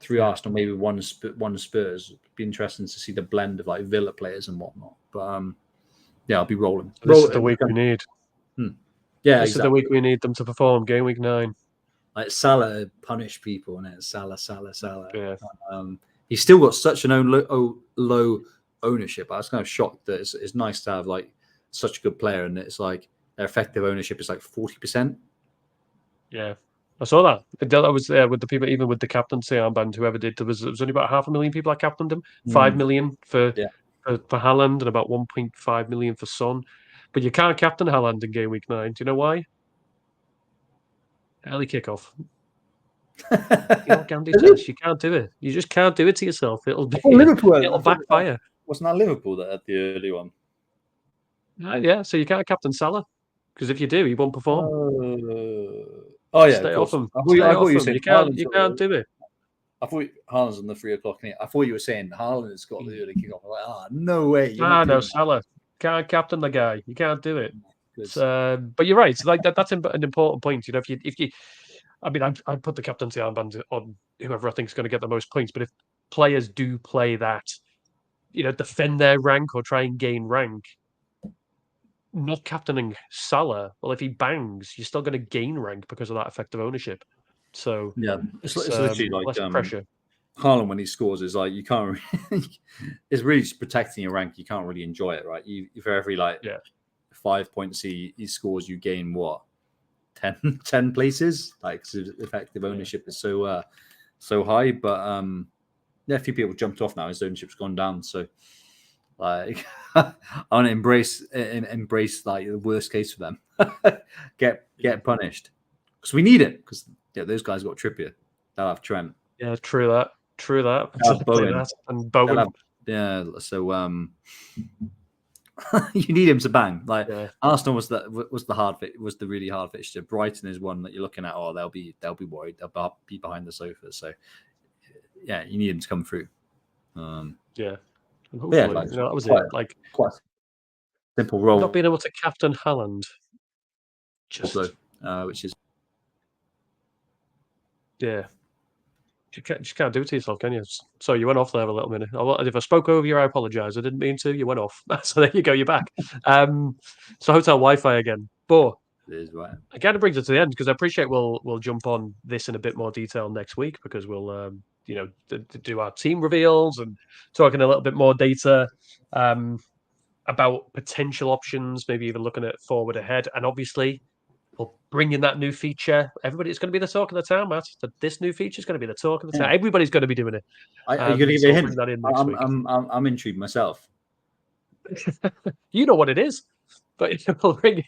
3 Arsenal, maybe one Spurs. It'd be interesting to see the blend of like Villa players and whatnot. But yeah, I'll be rolling. This is the week we need. Yeah, this is the week we need them to perform. Game week 9. Like Salah punished people, and it's Salah. Yeah. He's still got such an low ownership. I was kind of shocked that it's nice to have like such a good player, and it's like their effective ownership is like 40%. Yeah, I saw that. I was there with the people, even with the captaincy armband. Whoever did, it was only about 500,000 people that captained him. 5 million for Haaland and about 1.5 million for Son. But you can't captain Haaland in game week 9. Do you know why? Early kickoff. You can't do it. You just can't do it to yourself. It'll backfire. Wasn't that Liverpool that had the early one? Yeah, so you can't captain Salah because if you do, he won't perform. Oh yeah, stay off him. I thought you said you can't do it. I thought Haaland's on the 3 o'clock. I thought you were saying Haaland has got the early kickoff. I'm like, no way. No, Salah can't captain the guy. You can't do it. But you're right. Like that's an important point. You know, if you, I mean, I'd put the captaincy armband on whoever I think is going to get the most points. But if players do play that, you know, defend their rank or try and gain rank, not captaining Salah, well, if he bangs, you're still going to gain rank because of that effective ownership. So yeah, it's literally like less pressure. Haaland, when he scores, is like you can't. It's really just protecting your rank. You can't really enjoy it, right? For every 5 points he scores, you gain what 10 places. Like effective ownership is so high, but a few people jumped off now. His ownership's gone down, so. Like, I want to embrace like the worst case for them. get punished because we need it. Because those guys got Trippier. They'll have Trent. Yeah, true that. Bowen. And Bowen. So you need him to bang. Like Arsenal was the really hard fixture. Brighton is one that you're looking at. Oh, they'll be worried. They'll be behind the sofa. So yeah, you need him to come through. Hopefully, that was it. Like quite simple role. Not being able to captain Haaland, which is you just can't do it to yourself, can you? So you went off there a little minute. If I spoke over you, I apologise. I didn't mean to. You went off. So there you go. You're back. So hotel Wi-Fi again, but it is right. Again, it brings it to the end because I appreciate we'll jump on this in a bit more detail next week because we'll do our team reveals and talking a little bit more data about potential options, maybe even looking at forward ahead. And obviously, we'll bring in that new feature. It's going to be the talk of the town, Matt. This new feature is going to be the talk of the town. Everybody's going to be doing it. Are you going to give me a hint? I'm intrigued myself. You know what it is, but we'll bring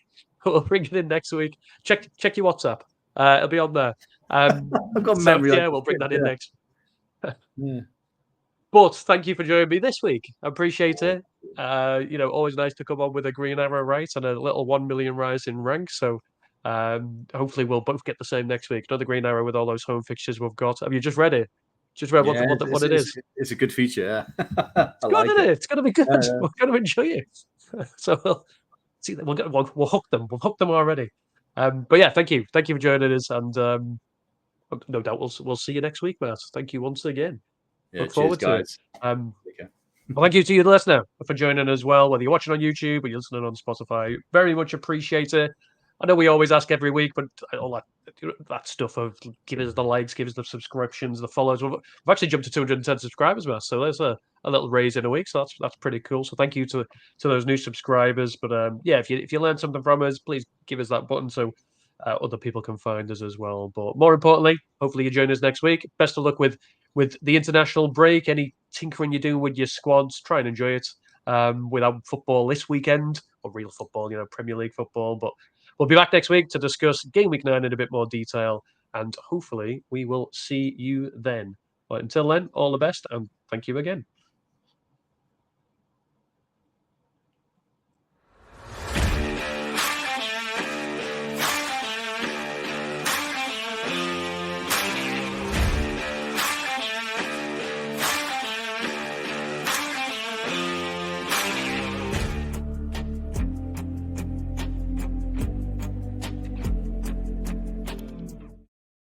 it in next week. Check your WhatsApp. It'll be on there. I've got memory. We'll bring that in next. But thank you for joining me this week. I appreciate it. Always nice to come on with a green arrow right and a little 1 million rise in rank. So hopefully we'll both get the same next week. Another green arrow with all those home fixtures we've got. Have you just read it? Just read what it is? It's a good feature. It's good, isn't it? It's going to be good. We're going to enjoy it. So we'll see. We'll hook them. We'll hook them already. But yeah, thank you for joining us, and no doubt we'll see you next week, Matt. Thank you once again. Look forward to it. Well, thank you to you, the listener, for joining as well. Whether you're watching on YouTube or you're listening on Spotify, very much appreciate it. I know we always ask every week, but all that stuff of give us the likes, give us the subscriptions, the follows. We've actually jumped to 210 subscribers, Matt. So there's a little raise in a week. So that's pretty cool. So thank you to those new subscribers. But if you learned something from us, please give us that button so other people can find us as well. But more importantly, hopefully you join us next week. Best of luck with the international break. Any tinkering you do with your squads, try and enjoy it without football this weekend, or real football, Premier League football. But we'll be back next week to discuss Game Week 9 in a bit more detail, and hopefully we will see you then. But until then, all the best, and thank you again.